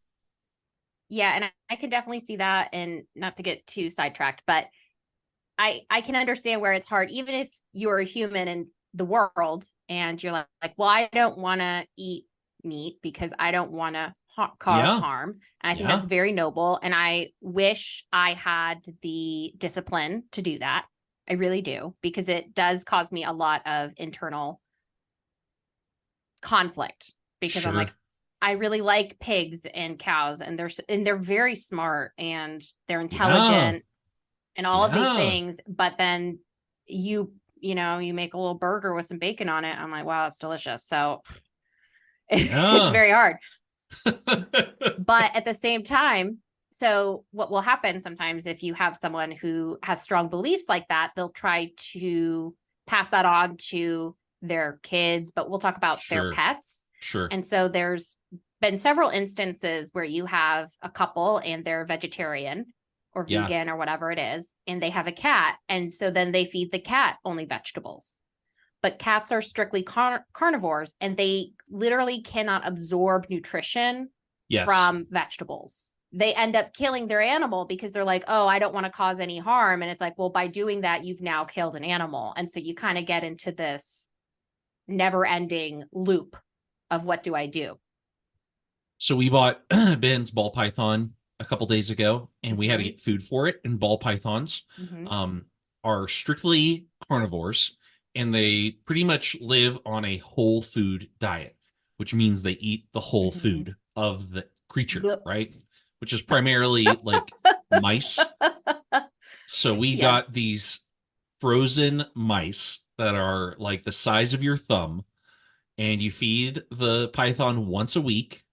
Yeah, and I can definitely see that, and not to get too sidetracked, but I can understand where it's hard, even if you're a human in the world and you're like, well, I don't want to eat meat because I don't want to cause Yeah, harm. And I think that's yeah, very noble. And I wish I had the discipline to do that. I really do, because it does cause me a lot of internal conflict because I'm sure. like, I really like pigs and cows, and they're very smart and they're Yeah, intelligent and all of these yeah, things, but then you make a little burger with some bacon on it. I'm like, wow, it's delicious. So it's yeah. very hard. But at the same time, so what will happen sometimes if you have someone who has strong beliefs like that, they'll try to pass that on to their kids, but we'll talk about their Sure, pets. sure. And so there's been several instances where you have a couple and they're vegetarian or Yeah. vegan or whatever it is, and they have a cat. And so then they feed the cat only vegetables. But cats are strictly carnivores, and they literally cannot absorb nutrition Yes. from vegetables. They end up killing their animal because they're like, oh, I don't want to cause any harm. And it's like, well, by doing that, you've now killed an animal. And so you kind of get into this never ending loop of what do I do? So we bought Ben's ball python a couple days ago, and we had to Mm-hmm. get food for it. And ball pythons Mm-hmm. um, are strictly carnivores, and they pretty much live on a whole food diet, which means they eat the whole Mm-hmm. food of the creature, right? Which is primarily like mice. So we Yes. got these frozen mice that are like the size of your thumb, and you feed the python once a week,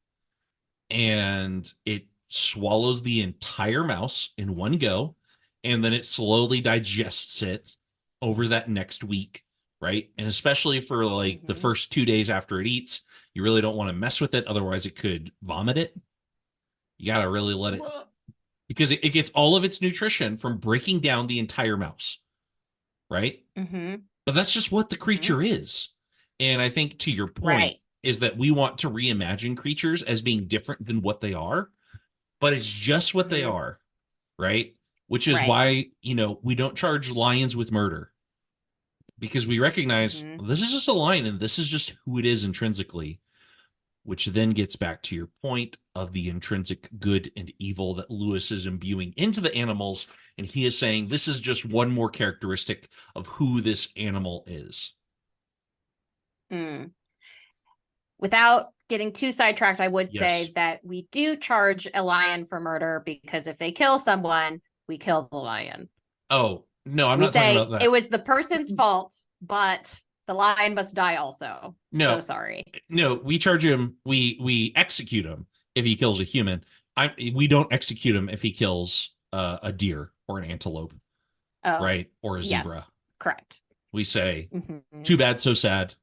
and it swallows the entire mouse in one go, and then it slowly digests it over that next week, right? And especially for like the Mm-hmm. first 2 days after it eats, you really don't want to mess with it, otherwise it could vomit it. You got to really let it, because it gets all of its nutrition from breaking down the entire mouse, right? Mm-hmm. But that's just what the Mm-hmm. creature is. And I think to your point, Right. is that we want to reimagine creatures as being different than what they are, but it's just what they Mhm. are, right? Which is Right. why, we don't charge lions with murder because we recognize Mhm. this is just a lion and this is just who it is intrinsically, which then gets back to your point of the intrinsic good and evil that Lewis is imbuing into the animals. And he is saying this is just one more characteristic of who this animal is. Mm. Without getting too sidetracked, I would Yes. say that we do charge a lion for murder because if they kill someone, we kill the lion. Oh, no, I'm We not talking about say it that. was the person's fault, but the lion must die also. So No, sorry. no, we charge him. We execute him if he kills a human. We don't execute him if he kills a deer or an antelope, Oh, right? Or a zebra. yes, correct. We say, Mm-hmm. too bad, so sad.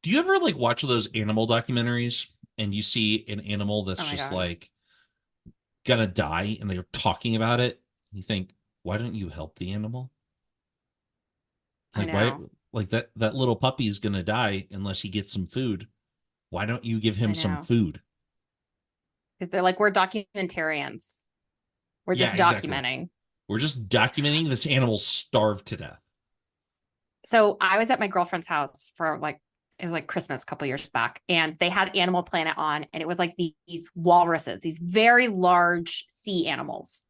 Do you ever like watch those animal documentaries and you see an animal Oh that's my just God. like gonna die and they're talking about it? You think, why don't you help the animal? I Like why know. like that little puppy is gonna die unless he gets some food. Why don't you give I him some know. food? Because they're like, we're documentarians. We're Yeah, just exactly. documenting. We're just documenting this animal starved to death. So I was at my girlfriend's house for it was like Christmas a couple years back, and they had Animal Planet on, and it was like these walruses, these very large sea animals.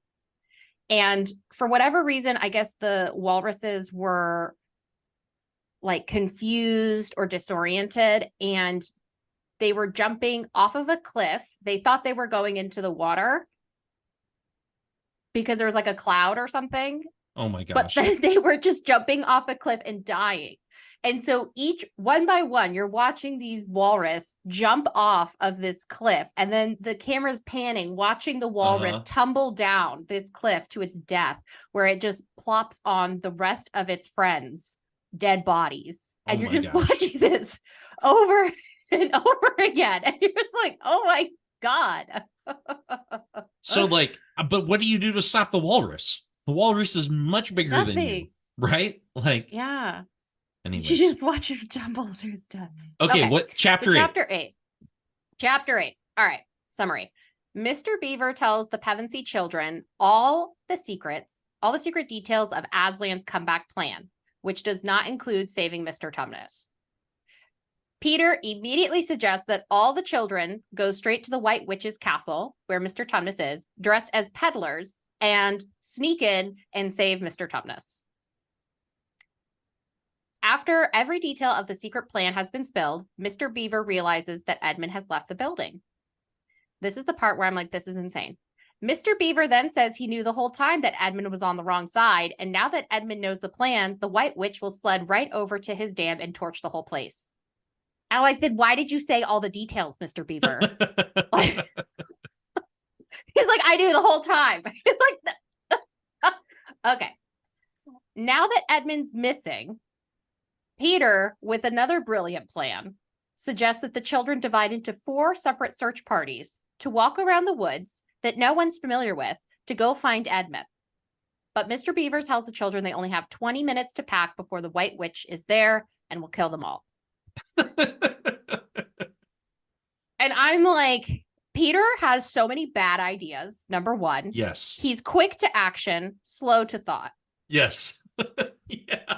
And for whatever reason, I guess the walruses were like confused or disoriented, and they were jumping off of a cliff. They thought they were going into the water because there was like a cloud or something, Oh my but gosh. then they were just jumping off a cliff and dying. And so each one by one, you're watching these walrus jump off of this cliff, and then the camera's panning, watching the walrus Uh-huh. tumble down this cliff to its death, where it just plops on the rest of its friends' dead bodies. Oh And you're my just gosh. watching this over and over again. And you're just like, oh my God. So like, but what do you do to stop the walrus? The walrus is much bigger than you, Nothing. right? Like, Yeah. You anyways. just watch him tumble through stuff. Okay, Okay. what So chapter 8? chapter 8. Chapter 8. All right. Summary. Mr. Beaver tells the Pevensie children all the secret details of Aslan's comeback plan, which does not include saving Mr. Tumnus. Peter immediately suggests that all the children go straight to the White Witch's castle, where Mr. Tumnus is, dressed as peddlers, and sneak in and save Mr. Tumnus. After every detail of the secret plan has been spilled, Mr. Beaver realizes that Edmund has left the building. This is the part where I'm like, this is insane. Mr. Beaver then says he knew the whole time that Edmund was on the wrong side, and now that Edmund knows the plan, the White Witch will sled right over to his dam and torch the whole place. I like, then why did you say all the details, Mr. Beaver? Like, he's like, I knew the whole time. He's like, okay. Now that Edmund's missing, Peter, with another brilliant plan, suggests that the children divide into 4 separate search parties to walk around the woods that no one's familiar with to go find Edmund. But Mr. Beaver tells the children they only have 20 minutes to pack before the White Witch is there and will kill them all. And I'm like, Peter has so many bad ideas. Number one, Yes. he's quick to action, slow to thought. Yes. Yeah.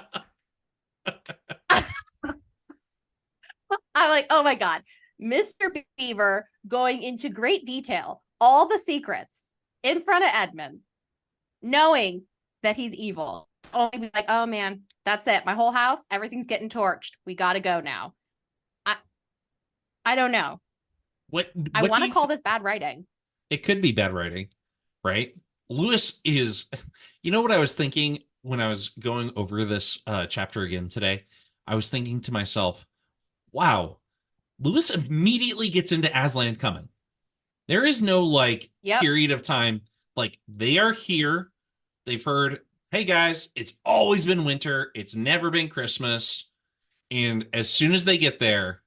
I'm like, oh my God, Mr. Beaver going into great detail, all the secrets in front of Edmund, knowing that he's evil. Only be like, oh man, that's it. My whole house, everything's getting torched. We got to go now. I don't know. I What do want to you call this bad writing. It could be bad writing, right? Lewis is, you know what I was thinking when I was going over this chapter again today? I was thinking to myself, wow, Lewis immediately gets into Aslan coming. There is no like Yep. period of time. Like they are here. They've heard, hey guys, it's always been winter. It's never been Christmas. And as soon as they get there,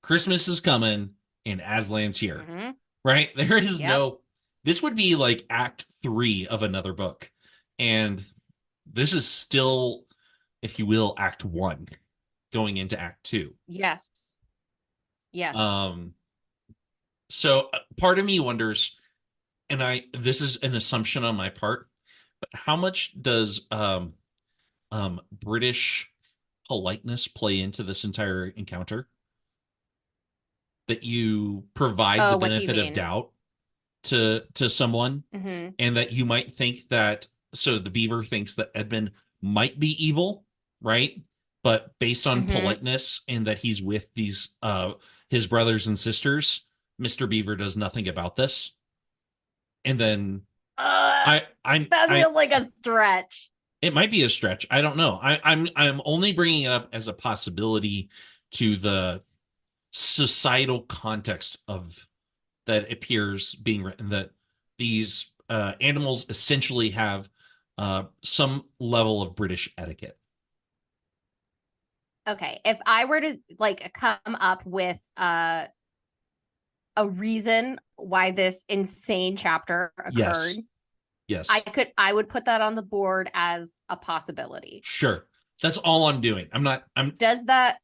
Christmas is coming and Aslan's here. Mm-hmm. Right? There is Yep. no, this would be like act 3 of another book. And this is still, if you will, act 1 going into act 2. Yes. Yes. Um, so part of me wonders, and this is an assumption on my part, but how much does British politeness play into this entire encounter? That you provide the Oh, what do you benefit of mean? doubt to someone, Hmm. and that you might think that, so the beaver thinks that Edmund might be evil, right? But based on Hmm. politeness and that he's with these his brothers and sisters, Mr. Beaver does nothing about this. And then Uh, that I feels like a stretch. it might be a stretch. I don't know. I'm only bringing it up as a possibility to the societal context of that appears being written, that these animals essentially have some level of British etiquette. Okay, if I were to like come up with a reason why this insane chapter occurred, Yes. Yes. I would put that on the board as a possibility. Sure. That's all I'm doing. I'm not, I'm, Does that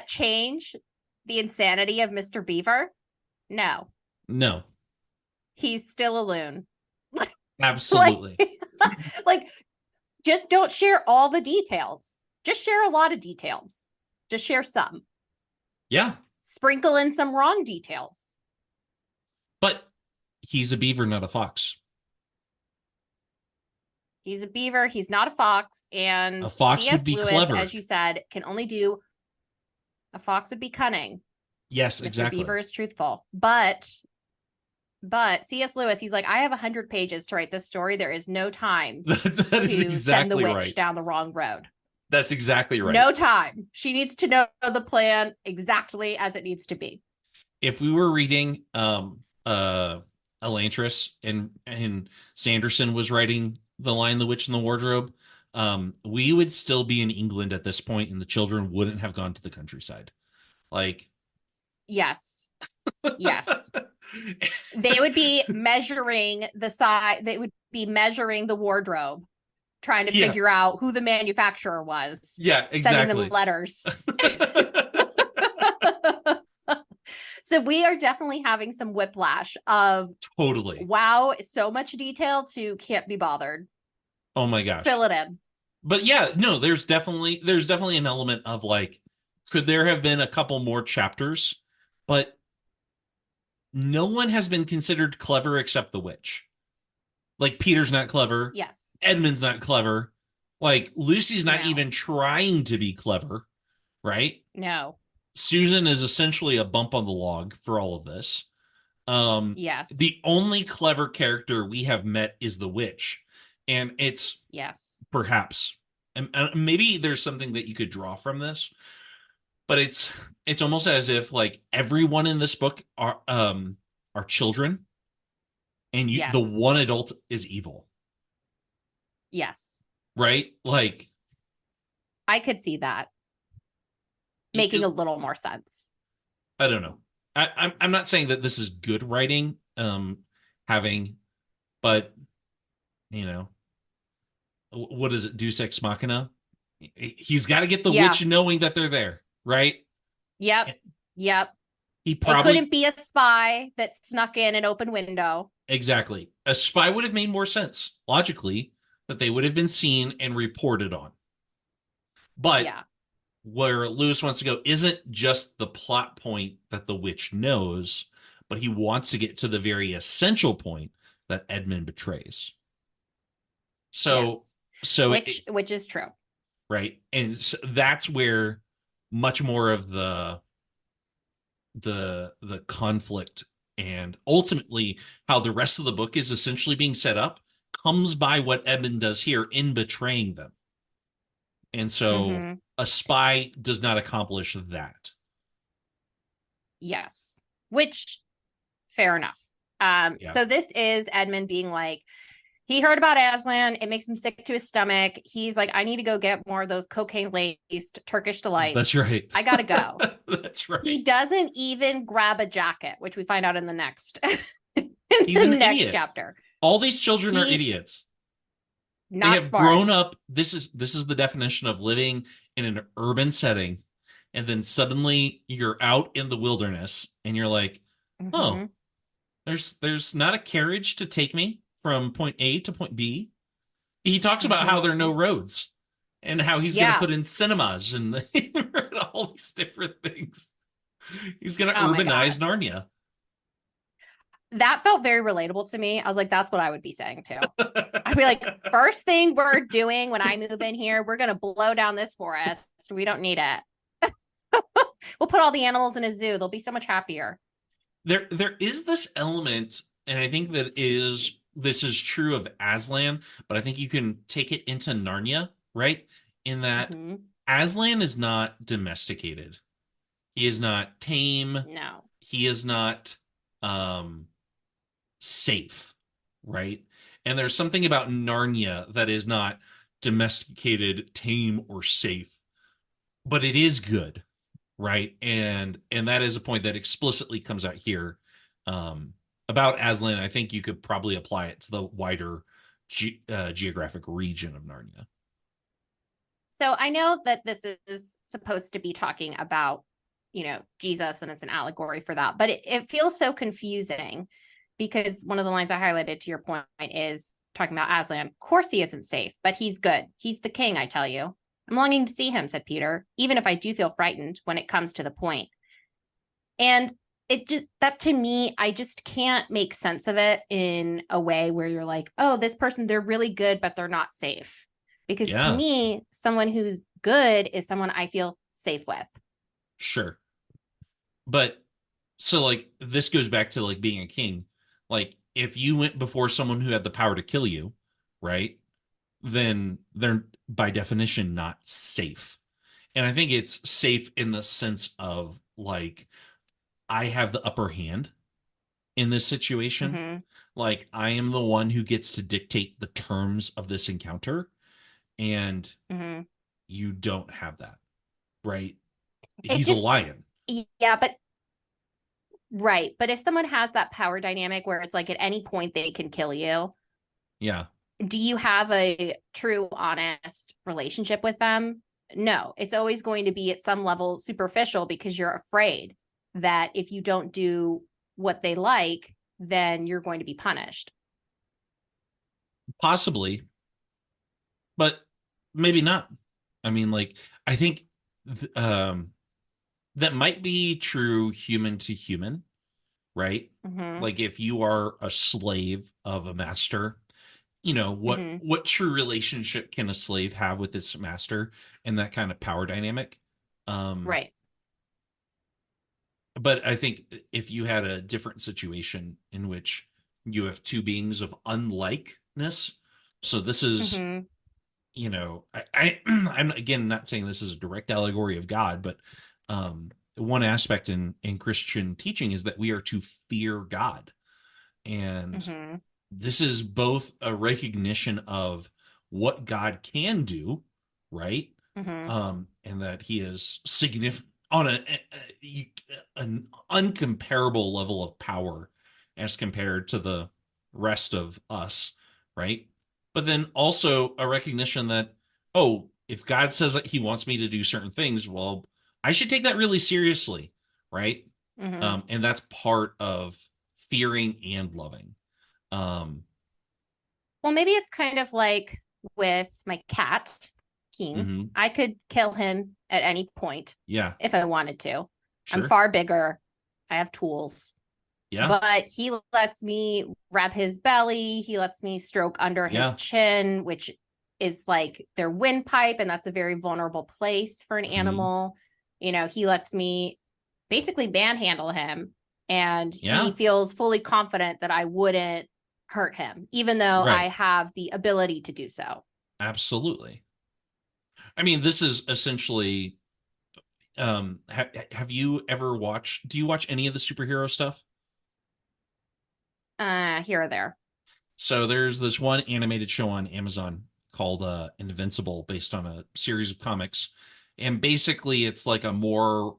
change the insanity of Mr. Beaver? No. no, He's still a loon. like absolutely. like just don't share all the details. Just share a lot of details. Just share some. Yeah. Sprinkle in some wrong details. But he's a beaver, not a fox. He's a beaver. He's not a fox. And A fox would C.S. be Lewis, clever. as you said, can only do a fox would be cunning. Yes, Mr. exactly. Beaver is truthful. But C.S. Lewis, he's like, I have 100 pages to write this story. There is no time That is to send the exactly witch right. down the wrong road. That's exactly right. No time. She needs to know the plan exactly as it needs to be. If we were reading Elantris and Sanderson was writing The Lion, the Witch, and the Wardrobe, we would still be in England at this point, and the children wouldn't have gone to the countryside. Like, Yes. Yes. They would be measuring the size, they would be measuring the wardrobe, trying to figure out who the manufacturer was. Yeah, exactly. Sending them letters. So we are definitely having some whiplash of totally. Wow, so much detail to can't be bothered. Oh my gosh. Fill it in. But yeah, no, there's definitely an element of like, could there have been a couple more chapters? But no one has been considered clever except the witch. Like, Peter's not clever. Yes. Edmund's not clever. Like, Lucy's not No. even trying to be clever, right? No. Susan is essentially a bump on the log for all of this. Yes. The only clever character we have met is the witch. And it's yes. Perhaps, and maybe there's something that you could draw from this, but it's almost as if like everyone in this book are children, and Yes. the one adult is evil. Yes. Right? Like, I could see that making a little more sense. I don't know. I'm not saying that this is good writing, but you know, what is it? Deus Ex Machina. He's got to get the witch knowing that they're there, right? Yep. He probably it couldn't be a spy that snuck in an open window. Exactly. A spy would have made more sense logically, that they would have been seen and reported on. But where Lewis wants to go isn't just the plot point that the witch knows, but he wants to get to the very essential point that Edmund betrays. So which is true. Right. And so that's where much more of the conflict and ultimately how the rest of the book is essentially being set up comes by what Edmund does here in betraying them. And so a spy does not accomplish that. Yes. Which, fair enough. So this is Edmund being like, he heard about Aslan. It makes him sick to his stomach. He's like, I need to go get more of those cocaine-laced Turkish delights. That's right. I gotta go. That's right. He doesn't even grab a jacket, which we find out in the next He's an idiot. chapter. All these children are idiots. Not they have smart. grown up. This is the definition of living in an urban setting and then suddenly you're out in the wilderness and you're like, oh, Hmm. there's not a carriage to take me from point A to point B. He talks about how there are Hmm. no roads and how he's going to Yeah. put in cinemas and all these different things. He's going to Oh my urbanize God. Narnia. That felt very relatable to me. I was like, that's what I would be saying too. I'd be like, first thing we're doing when I move in here, we're going to blow down this forest. We don't need it. We'll put all the animals in a zoo. They'll be so much happier. There is this element, and I think this is true of Aslan, but I think you can take it into Narnia, right? In that Hmm. Aslan is not domesticated. He is not tame. No. He is not um safe, right? And there's something about Narnia that is not domesticated, tame, or safe, but it is good, right? And that is a point that explicitly comes out here about Aslan. I think you could probably apply it to the wider geographic region of Narnia. So I know that this is supposed to be talking about, Jesus, and it's an allegory for that, but it feels so confusing because one of the lines I highlighted to your point is talking about Aslan. Of course he isn't safe, but he's good. He's the king, I tell you. I'm longing to see him, said Peter, even if I do feel frightened when it comes to the point. And it just, that to me, I just can't make sense of it in a way where you're like, oh, this person, they're really good, but they're not safe. Because to Yeah, me, someone who's good is someone I feel safe with. sure. But so like this goes back to like being a king. Like if you went before someone who had the power to kill you, right? Then they're by definition not safe. And I think it's safe in the sense of like I have the upper hand in this situation. Mm-hmm. Like I am the one who gets to dictate the terms of this encounter, and Mm-hmm. you don't have that, right? It He's a just, lion. yeah, but right. But if someone has that power dynamic where it's like at any point they can kill you, Yeah. do you have a true, honest relationship with them? No, it's always going to be at some level superficial because you're afraid that if you don't do what they like, then you're going to be punished. Possibly, but maybe not. I mean, like I think that might be true human to human, right? Mm-hmm. Like if you are a slave of a master, Mm-hmm. what true relationship can a slave have with its master and that kind of power dynamic? Um, Right. but I think if you had a different situation in which you have two beings of unlikeness, so this is, Mm-hmm. I'm again not saying this is a direct allegory of God, but one aspect in Christian teaching is that we are to fear God. And Mm-hmm. this is both a recognition of what God can do, right? Mm-hmm. And that he is significant on an uncomparable level of power as compared to the rest of us, right? But then also a recognition that, oh, if God says that he wants me to do certain things, well, I should take that really seriously, right? Mm-hmm. And that's part of fearing and loving. Um, Well, maybe it's kind of like with my cat, Keen. mhm. I could kill him at any point Yeah, if I wanted to. I'm sure. far bigger. I have tools, Yeah, but he lets me rub his belly. He lets me stroke under his yeah. chin, which is like their windpipe, and that's a very vulnerable place for an Mhm. animal. He lets me basically manhandle him, and he Yeah, feels fully confident that I wouldn't hurt him, even though I right. have the ability to do so. Absolutely. I mean, this is essentially have you ever watched do you watch any of the superhero stuff? Here or there. So there's this one animated show on Amazon called Invincible based on a series of comics. And basically it's like a more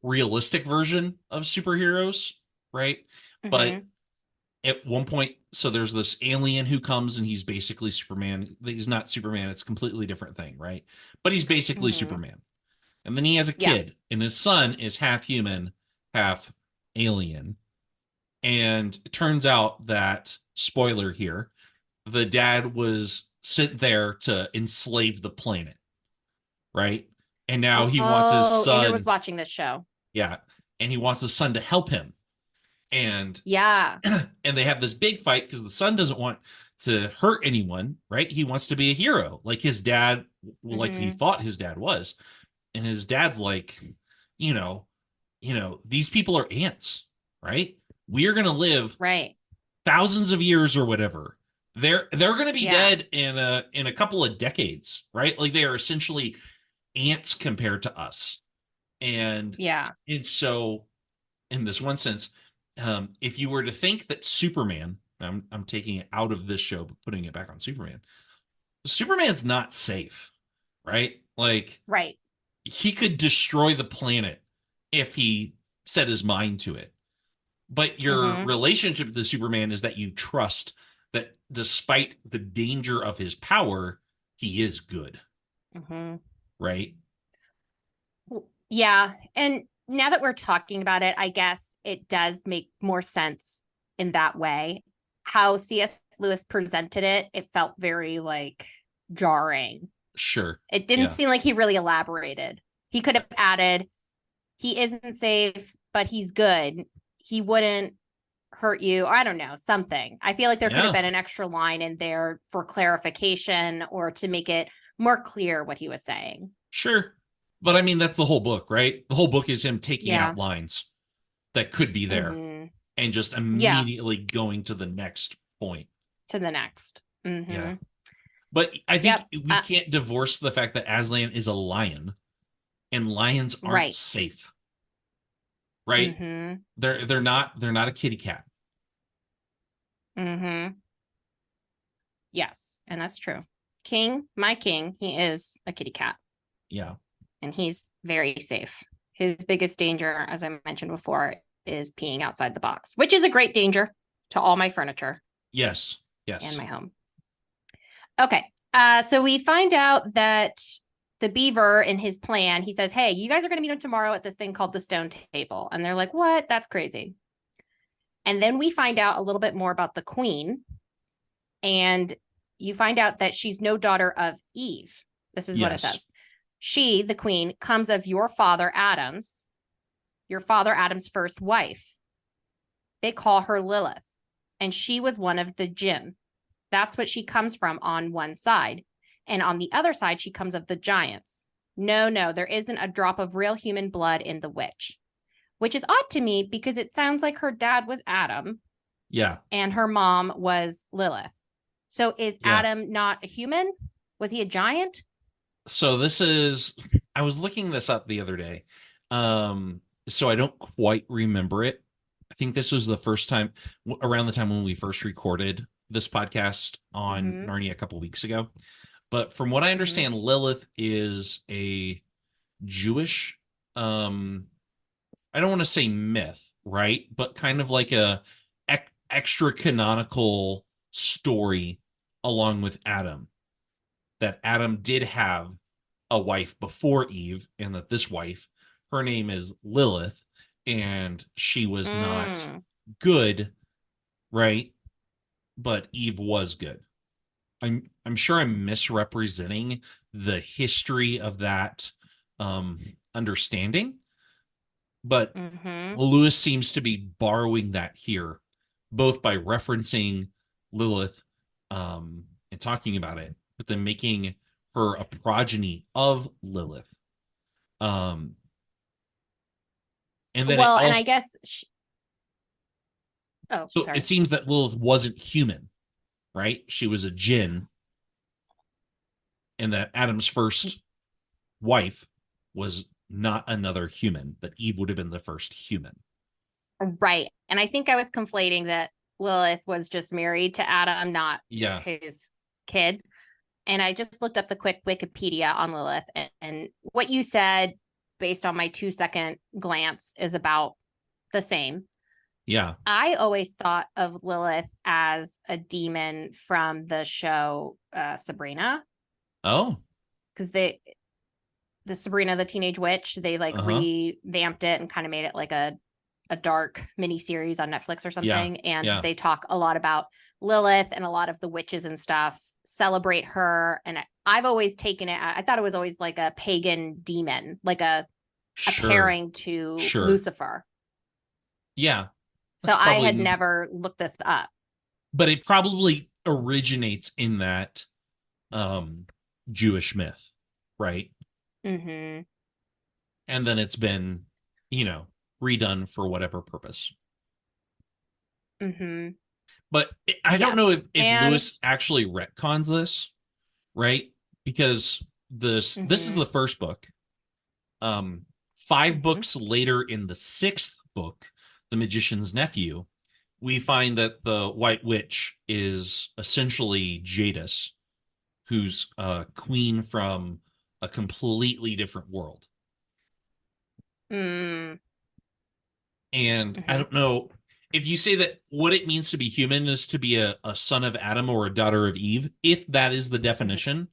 realistic version of superheroes, right? But Mm-hmm. at one point, so there's this alien who comes and he's basically Superman. He's not Superman, it's a completely different thing, right? But he's basically Mm-hmm. Superman. And then he has a Yeah. kid, and his son is half human, half alien. And it turns out that, spoiler here, the dad was sent there to enslave the planet, right? And now he wants his Oh, Andrew was son, watching this show. yeah, and he wants his son to help him. And Yeah. and they have this big fight because the son doesn't want to hurt anyone, right? He wants to be a hero, like his dad, like he Hmm. thought his dad was. And his dad's like, you know, these people are ants, right? We are going to live Right. thousands of years or whatever. They're going to be Yeah. dead in a couple of decades, right? Like they are essentially ants compared to us. And Yeah. it's so, in this one sense, if you were to think that Superman, I'm taking it out of this show but putting it back on Superman. Superman's not safe, right? Like Right. he could destroy the planet if he set his mind to it. But your Hmm. relationship with the Superman is that you trust that despite the danger of his power, he is good, Hmm. right? Yeah. And now that we're talking about it, I guess it does make more sense in that way. How C.S. Lewis presented it, it felt very like jarring. Sure. It didn't Yeah. seem like he really elaborated. He could have added, he isn't safe, but he's good. He wouldn't hurt you. I don't know, something. I feel like there could have Yeah. been an extra line in there for clarification or to make it more clear what he was saying. Sure. But I mean, that's the whole book, right? The whole book is him taking Yeah. out lines that could be there Hmm. and just Yeah. immediately going to the next point. To the next. Yeah. Hmm. But I think Yep. we can't divorce the fact that Aslan is a lion and lions aren't Right. safe, right? Hmm. They're not a kitty cat. Hmm. Yes. And that's true. King, my king, he is a kitty cat Yeah. and he's very safe. His biggest danger, as I mentioned before, is peeing outside the box, which is a great danger to all my furniture Yes. and Yes. my home. Okay. So we find out that the beaver in his plan, he says, hey, you guys are going to meet him tomorrow at this thing called the stone table. And they're like, what? That's crazy. And then we find out a little bit more about the queen. And you find out that she's no daughter of Eve. This is what it Yes. says. She, the queen, comes of your father Adam's first wife. They call her Lilith. And she was one of the jinn. That's what she comes from on one side. And on the other side, she comes of the giants. No, there isn't a drop of real human blood in the witch, which is odd to me because it sounds like her dad was Adam Yeah. and her mom was Lilith. So is Yeah. Adam not a human? Was he a giant? So I was looking this up the other day. So I don't quite remember it. I think this was the first time around the time when we first recorded this podcast on Mm-hmm. Narnia a couple weeks ago. But from what I Mm-hmm. understand, Lilith is a Jewish, I don't want to say myth, right? But kind of like a extra canonical story along with Adam. That Adam did have a wife before Eve, and that this wife, her name is Lilith, and she was not Mm. good, right? But Eve was good. I'm sure I'm misrepresenting the history of that understanding, but Mm-hmm. Lewis seems to be borrowing that here, both by referencing Lilith and talking about it, but then making her a progeny of Lilith. Um, and then it Well, and I also, guess, oh, so it sorry. seems that Lilith wasn't human, right? She was a jinn, and that Adam's first wife was not another human, that Eve would have been the first human. Right. And I think I was conflating that Lilith was just married to Adam, not Yeah. his kid. And I just looked up the quick Wikipedia on Lilith, and what you said, based on my 2-second glance, is about the same. Yeah. I always thought of Lilith as a demon from the show Sabrina, Oh, because the Sabrina the Teenage Witch. They like revamped it and kind of made it like a dark mini series on Netflix or something. And they talk a lot about Lilith and a lot of the witches and stuff, celebrate her. And I've always taken it, I thought it was always like a pagan demon, like a pairing to Lucifer. Yeah. So I had never looked this up. But it probably originates in that Jewish myth, right? Mm-hmm. And then it's been, redone for whatever purpose. Mm-hmm. But I don't know if Lewis actually retcons this, right? Because this is the first book. 5 books later in the 6th book, The Magician's Nephew, we find that the White Witch is essentially Jadis, who's a queen from a completely different world. Mm. And I don't know if you say that what it means to be human is to be a son of Adam or a daughter of Eve, if that is the definition,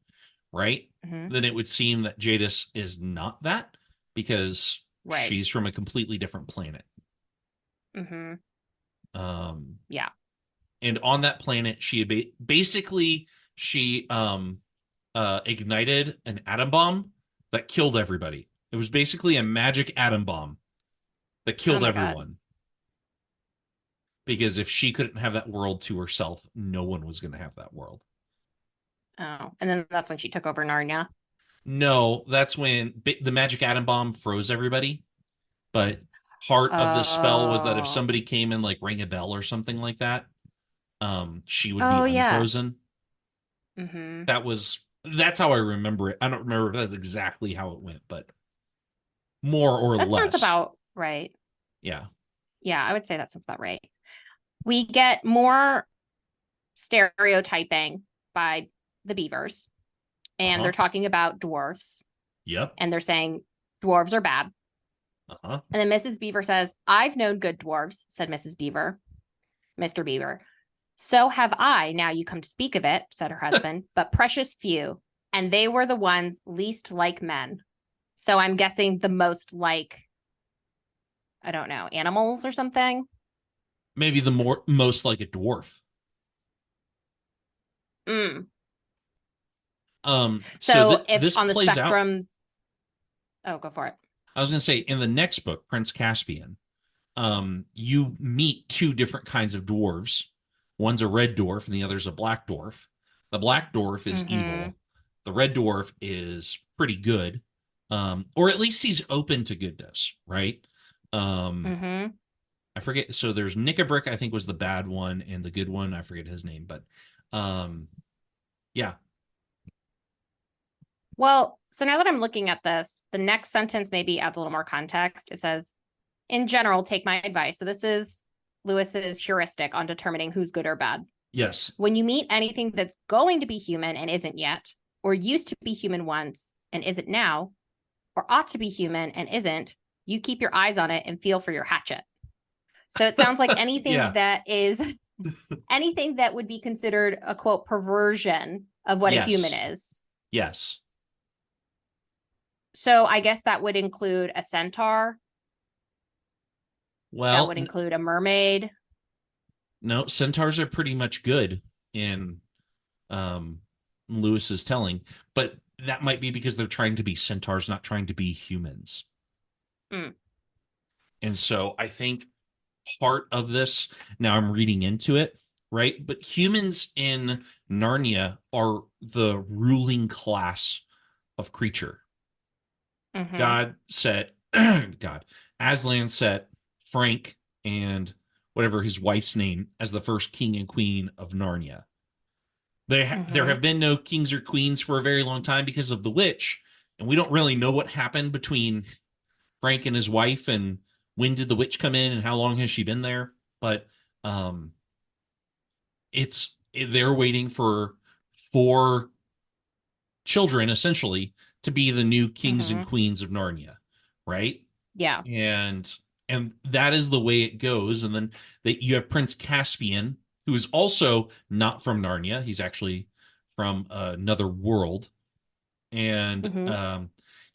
right? Then it would seem that Jadis is not that, because she's from a completely different planet. Yeah. And on that planet, she basically ignited an atom bomb that killed everybody. It was basically a magic atom bomb that killed everyone. God. Because if she couldn't have that world to herself, no one was going to have that world. Oh, and then that's when she took over Narnia. No, that's when the magic atom bomb froze everybody. But part of the spell was that if somebody came and like rang a bell or something like that, she would be unfrozen. That's how I remember it. I don't remember if that's exactly how it went, but more or less. That sounds about right. Yeah. Yeah, I would say that sounds about right. We get more stereotyping by the beavers, and they're talking about dwarves. Yep. And they're saying dwarves are bad. And then Mrs. Beaver says, "I've known good dwarves," said Mrs. Beaver. Mr. Beaver. "So have I, now you come to speak of it," said her husband, "but precious few, and they were the ones least like men." So I'm guessing the most like, I don't know, animals or something. Maybe the most like a dwarf. So if this on the plays spectrum, go for it. I was going to say, in the next book, Prince Caspian, you meet 2 different kinds of dwarves. One's a red dwarf and the other's a black dwarf. The black dwarf is evil. The red dwarf is pretty good. Or at least he's open to goodness, right? I forget. So there's Nickabrick, I think, was the bad one, and the good one, I forget his name, but yeah. Well, so now that I'm looking at this, the next sentence maybe adds a little more context. It says, "In general, take my advice." So this is Lewis's heuristic on determining who's good or bad. Yes. "When you meet anything that's going to be human and isn't yet, or used to be human once and isn't now, or ought to be human and isn't, you keep your eyes on it and feel for your hatchet." So it sounds like anything that is anything that would be considered a quote perversion of what a human is. Yes. So I guess that would include a centaur. Well, that would include a mermaid. No, centaurs are pretty much good in Lewis's telling, but that might be because they're trying to be centaurs, not trying to be humans. And so I think part of this, now I'm reading into it, right? But humans in Narnia are the ruling class of creature. God set, Aslan set Frank and whatever his wife's name as the first king and queen of Narnia. There have been no kings or queens for a very long time because of the witch, and we don't really know what happened between Frank and his wife, and when did the witch come in, and how long has she been there. But they're waiting for 4 children, essentially, to be the new kings and queens of Narnia, right? Yeah. And that is the way it goes. And then you have Prince Caspian, who is also not from Narnia. He's actually from another world. And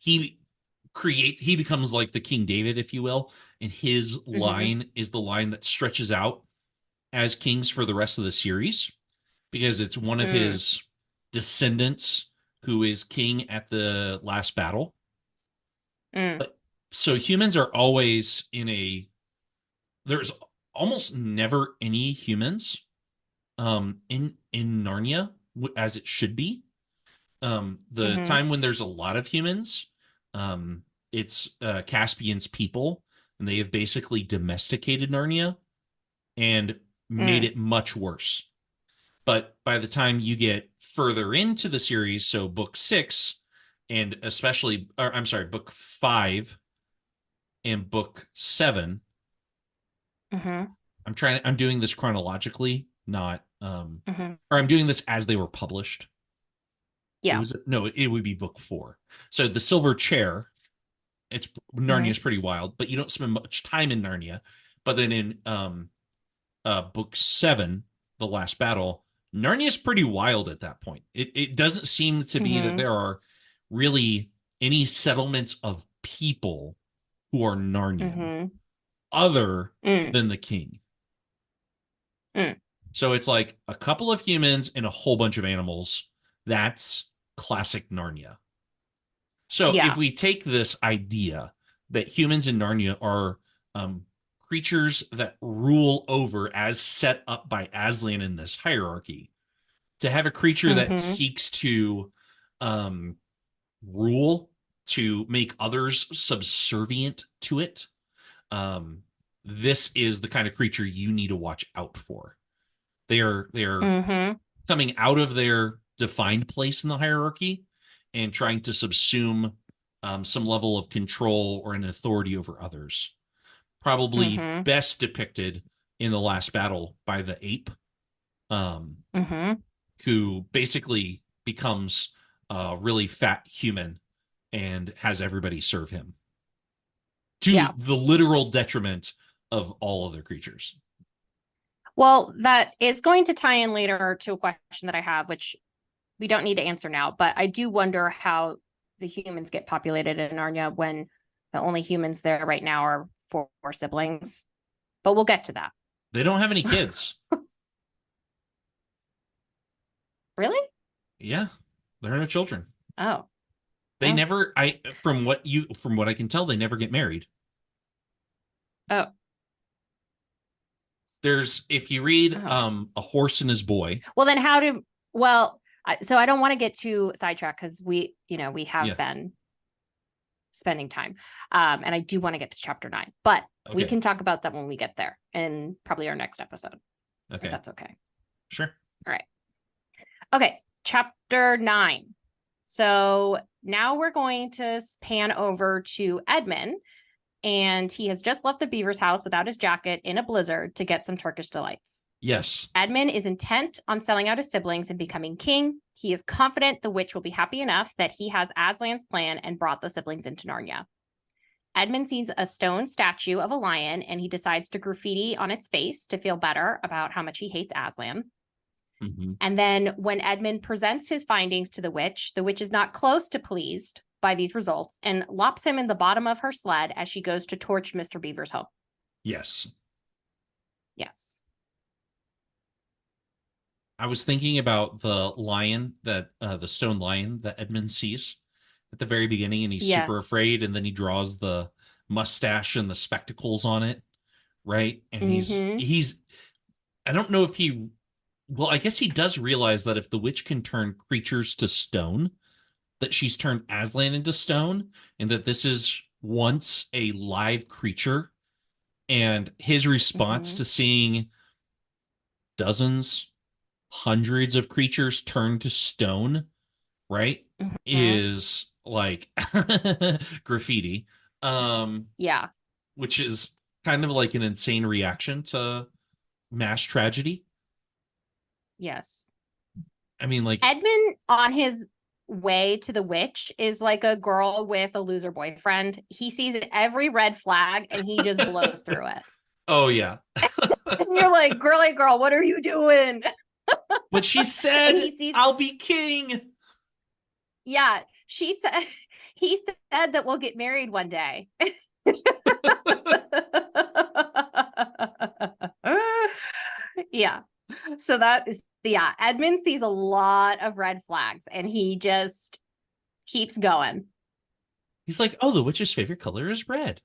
he he becomes like the King David, if you will, and his Mm-hmm. line is the line that stretches out as kings for the rest of the series because it's one of Mm, his descendants who is king at the last battle. mm, But so humans are always there's almost never any humans in Narnia as it should be. The mm-hmm. time when there's a lot of humans, um it's Caspian's people, and they have basically domesticated Narnia and made Mm, it much worse. But by the time you get further into the series, so book 6 and especially, or I'm sorry, book 5 and book 7, mm-hmm. I'm doing this chronologically, not Mm-hmm. or I'm doing this as they were published. It Yeah. was no, it would be book 4. So the Silver Chair, it's Narnia Mm, is pretty wild, but you don't spend much time in Narnia. But then in book 7, The Last Battle, Narnia is pretty wild at that point. It doesn't seem to be that mm-hmm. there are really any settlements of people who are Narnian Mm-hmm. other Mm, than the king. mm. So it's like a couple of humans and a whole bunch of animals. That's classic Narnia. So if Yeah. we take this idea that humans in Narnia are creatures that rule over as set up by Aslan in this hierarchy, to have a creature that Mm-hmm. seeks to um, rule, to make others subservient to it, um, this is the kind of creature you need to watch out for. They're Mm-hmm. coming out of their defined place in the hierarchy and trying to subsume some level of control or an authority over others. Probably Mm-hmm. best depicted in the last battle by the ape, um, Mm-hmm. who basically becomes a really fat human and has everybody serve him to Yeah. the literal detriment of all other creatures. Well, that is going to tie in later to a question that I have, which we don't need to answer now, but I do wonder how the humans get populated in Narnia when the only humans there right now are four siblings. But we'll get to that. They don't have any kids. Really? Yeah, they're no children. Oh. They Oh. never, from what I can tell, they never get married. Oh. There's, if you read Oh. A Horse and His Boy. Well, then how do, well, so I don't want to get too sidetracked because we have Yeah. been spending time. And I do want to get to chapter 9, but we Okay. can talk about that when we get there in probably our next episode. If Okay. that's okay. Sure. All right. Okay. Chapter 9. So now we're going to pan over to Edmund, and he has just left the beaver's house without his jacket in a blizzard to get some Turkish delights. Yes. Edmund is intent on selling out his siblings and becoming king. He is confident the witch will be happy enough that he has Aslan's plan and brought the siblings into Narnia. Edmund sees a stone statue of a lion, and he decides to graffiti on its face to feel better about how much he hates Aslan. Mm-hmm. And then when Edmund presents his findings to the witch is not close to pleased by these results and lops him in the bottom of her sled as she goes to torch Mr. Beaver's home. Yes. Yes. I was thinking about the lion the stone lion that Edmund sees at the very beginning, and he's super Yes. afraid, and then he draws the mustache and the spectacles on it, right? And Mm-hmm. he's I don't know if he well, I guess he does realize that if the witch can turn creatures to stone, that she's turned Aslan into stone, and that this is once a live creature. And his response Mm-hmm. to seeing dozens, hundreds of creatures turned to stone, right, Mm-hmm. is like graffiti, um, Yeah. which is kind of like an insane reaction to mass tragedy. Yes. I mean, like, Edmund on his way to the witch is like a girl with a loser boyfriend. He sees every red flag and he just blows through it. oh yeah. And you're like, girly girl, what are you doing? But she And said, he sees, I'll be king. yeah, He said that we'll get married one day. Yeah. So that is, yeah, Edmund sees a lot of red flags and he just keeps going. He's like, oh, the witch's favorite color is red.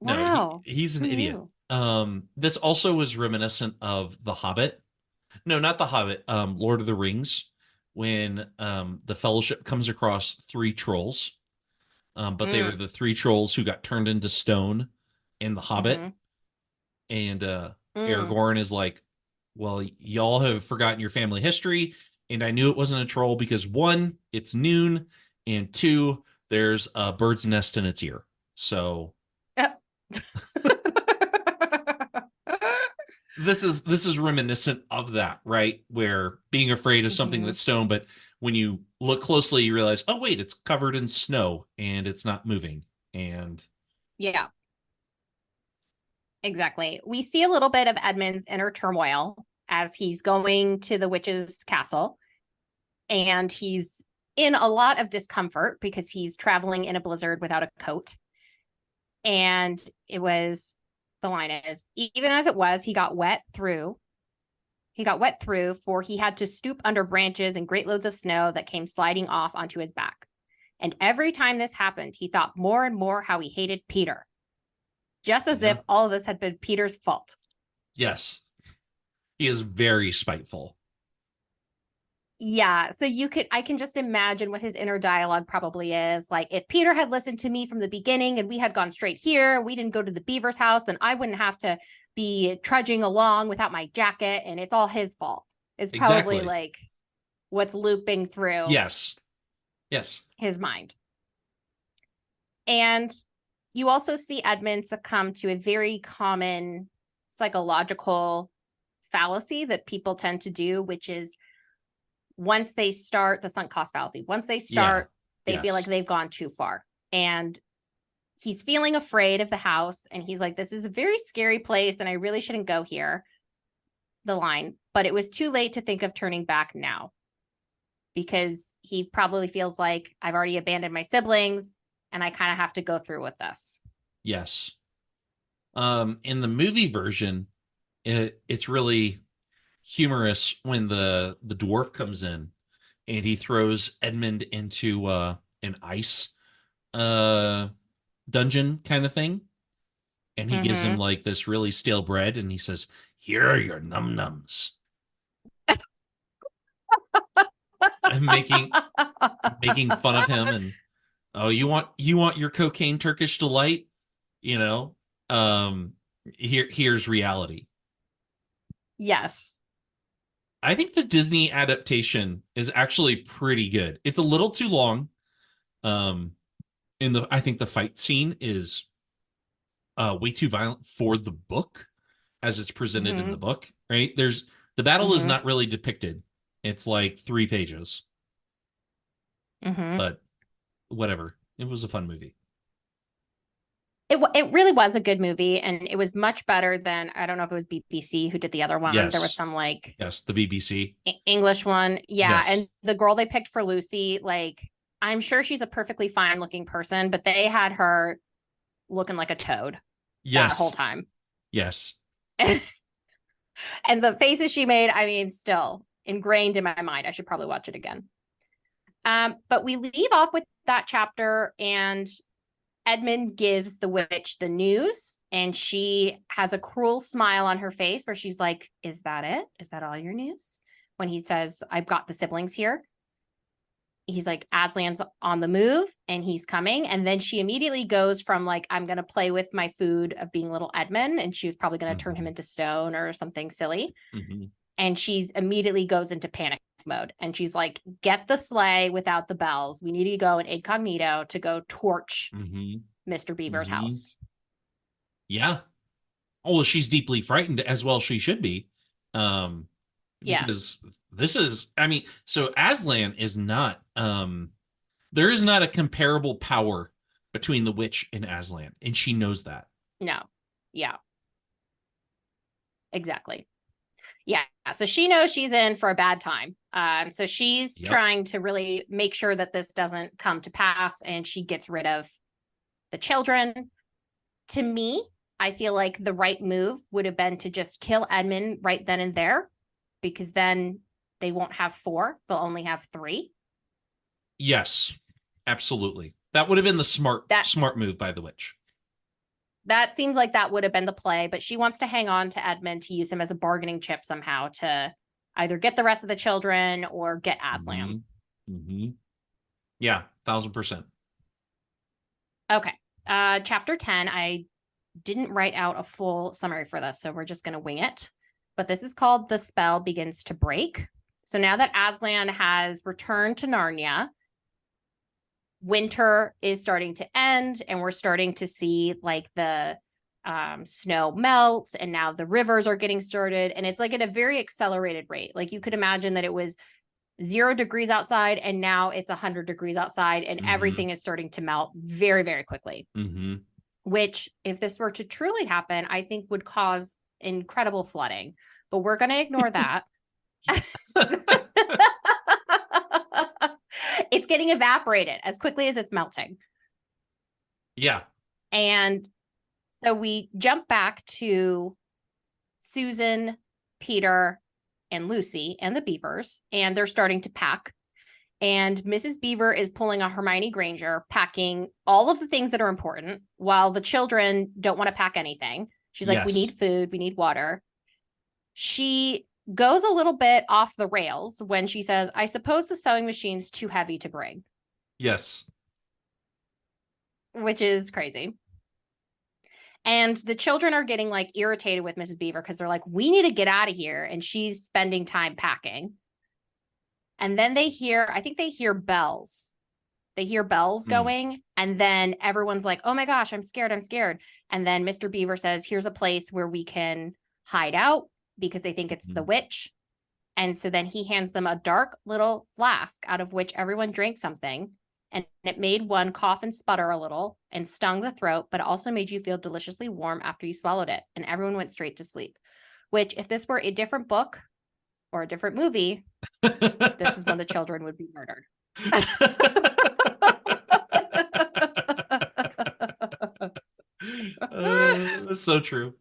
No, Wow. he's an Who idiot. knew? This also was reminiscent of The Hobbit. No, not The Hobbit. Lord of the Rings, when the Fellowship comes across three trolls, but they were Mm, the three trolls who got turned into stone in The Hobbit, mm-hmm, and mm. Aragorn is like, "Well, y'all have forgotten your family history, and I knew it wasn't a troll because one, it's noon, and two, there's a bird's nest in its ear." So this is reminiscent of that, right? Where being afraid of something Mhm. that's stone, but when you look closely, you realize, oh wait, it's covered in snow and it's not moving. And Yeah, exactly. We see a little bit of Edmund's inner turmoil as he's going to the witch's castle, and he's in a lot of discomfort because he's traveling in a blizzard without a coat. And it was, the line is, even as it was, he got wet through. He got wet through, for he had to stoop under branches and great loads of snow that came sliding off onto his back. And every time this happened, he thought more and more how he hated Peter, just as yeah, if all of this had been Peter's fault. yes, he is very spiteful. Yeah. So I can just imagine what his inner dialogue probably is. Like, if Peter had listened to me from the beginning and we had gone straight here, we didn't go to the beaver's house, then I wouldn't have to be trudging along without my jacket. And it's all his fault. It's probably Exactly. like what's looping through Yes. Yes. his mind. And you also see Edmund succumb to a very common psychological fallacy that people tend to do, which is once they start the sunk cost fallacy, once they Yeah. start, they feel like Yes. they've gone too far. And he's feeling afraid of the house. And he's like, this is a very scary place and I really shouldn't go here. The line, but it was too late to think of turning back now, because he probably feels like I've already abandoned my siblings and I kind of have to go through with this. Yes. In the movie version, it's really humorous when the dwarf comes in and he throws Edmund into an ice uh dungeon kind of thing, and he gives him Mm-hmm. like this really stale bread, and he says, "Here are your num nums," and making fun of him. And oh, you want your cocaine Turkish delight, you know? Um, here's reality. Yes. I think the Disney adaptation is actually pretty good. It's a little too long. Um, I think the fight scene is way too violent for the book as it's presented in Mm-hmm. the book, right? The battle is Mm-hmm. not really depicted. It's like 3 pages, Mm-hmm. but whatever. It was a fun movie. It really was a good movie, and it was much better than, I don't know if it was BBC who did the other one. There was Yes. some like Yes, the BBC. English one. Yeah. Yes. And the girl they picked for Lucy, like, I'm sure she's a perfectly fine looking person, but they had her looking like a toad that whole Yes. time. Yes. And the faces she made, I mean, still ingrained in my mind. I should probably watch it again. But we leave off with that chapter, and Edmund gives the witch the news, and she has a cruel smile on her face where she's like, is that it? Is that all your news? When he says, I've got the siblings here. He's like, Aslan's on the move and he's coming. And then she immediately goes from like, I'm going to play with my food of being little Edmund. And she was probably going to turn him Hmm. into stone or something silly. Hmm. And she's immediately goes into panic mode. And she's like, get the sleigh without the bells. We need to go in incognito to go torch Hmm. Mr. Beaver's Hmm. house. Yeah. Oh, well, she's deeply frightened, as well she should be. Um, Yes. because this is, I mean, so Aslan is not, there is not a comparable power between the witch and Aslan, and she knows that. No. Yeah. Exactly. Yeah. So she knows she's in for a bad time. So she's trying to really make sure that this doesn't come to pass, and she gets rid of the children. To me, I feel like the right move would have been to just kill Edmund right then and there, because then they won't have 4. They'll only have 3. Yes, absolutely. That would have been the smart move by the witch. That seems like that would have been the play, but she wants to hang on to Edmund to use him as a bargaining chip somehow to either get the rest of the children or get Aslan. Yeah, 1000%. Okay. Chapter 10, I didn't write out a full summary for this, so we're just going to wing it. But this is called The Spell Begins to Break. So now that Aslan has returned to Narnia, winter is starting to end, and we're starting to see like the snow melt, and now the rivers are getting started, and it's like at a very accelerated rate. Like you could imagine that it was 0 degrees outside, and now it's 100 degrees outside, and everything is starting to melt very, very quickly. Which, if this were to truly happen, I think would cause incredible flooding. But we're going to ignore that. It's getting evaporated as quickly as it's melting. Yeah. And so we jump back to Susan, Peter, and Lucy and the Beavers, and they're starting to pack. And Mrs. Beaver is pulling a Hermione Granger, packing all of the things that are important, while the children don't want to pack anything. She's like, we need food, we need water. She goes a little bit off the rails when she says, I suppose the sewing machine's too heavy to bring. Yes. Which is crazy. And the children are getting like irritated with Mrs. Beaver because they're like, we need to get out of here. And she's spending time packing. And then they hear bells. They hear bells going. And then everyone's like, oh my gosh, I'm scared. And then Mr. Beaver says, here's a place where we can hide out, because they think it's the witch. And so then he hands them a dark little flask out of which everyone drank something. And it made one cough and sputter a little and stung the throat, but it also made you feel deliciously warm after you swallowed it. And everyone went straight to sleep, which, if this were a different book or a different movie, this is when the children would be murdered. That's so true.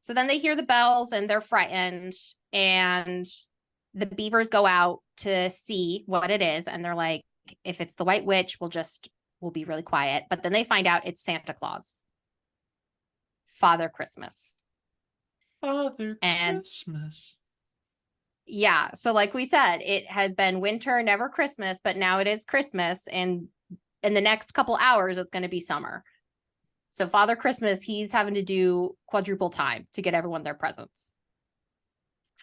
So then they hear the bells and they're frightened, and the Beavers go out to see what it is. And they're like, if it's the White Witch, we'll be really quiet. But then they find out it's Santa Claus, Father Christmas. Christmas. Yeah. So like we said, it has been winter, never Christmas, but now it is Christmas. And in the next couple hours, it's going to be summer. So Father Christmas, he's having to do quadruple time to get everyone their presents.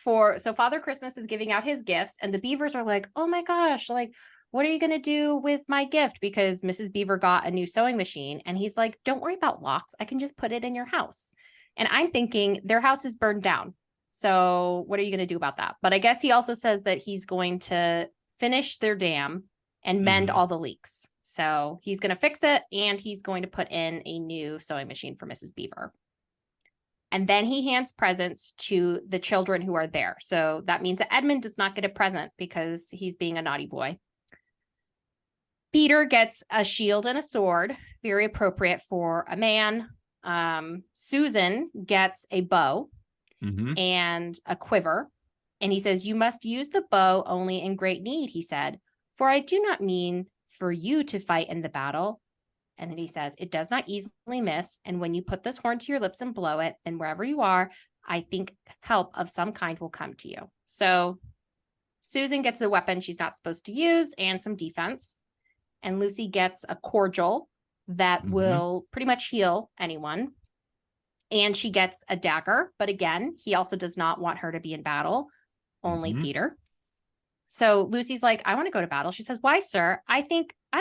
So Father Christmas is giving out his gifts, and the Beavers are like, oh my gosh, like, what are you going to do with my gift? Because Mrs. Beaver got a new sewing machine, and he's like, don't worry about locks. I can just put it in your house. And I'm thinking their house is burned down. So what are you going to do about that? But I guess he also says that he's going to finish their dam and mend all the leaks. So he's going to fix it, and he's going to put in a new sewing machine for Mrs. Beaver. And then he hands presents to the children who are there. So that means that Edmund does not get a present because he's being a naughty boy. Peter gets a shield and a sword, very appropriate for a man. Susan gets a bow and a quiver. And he says, you must use the bow only in great need, he said, for I do not mean for you to fight in the battle. And then he says, it does not easily miss. And when you put this horn to your lips and blow it, then wherever you are, I think help of some kind will come to you. So Susan gets the weapon she's not supposed to use and some defense. And Lucy gets a cordial that will pretty much heal anyone. And she gets a dagger. But again, he also does not want her to be in battle. Only Peter. So Lucy's like, I want to go to battle. She says, why, sir? I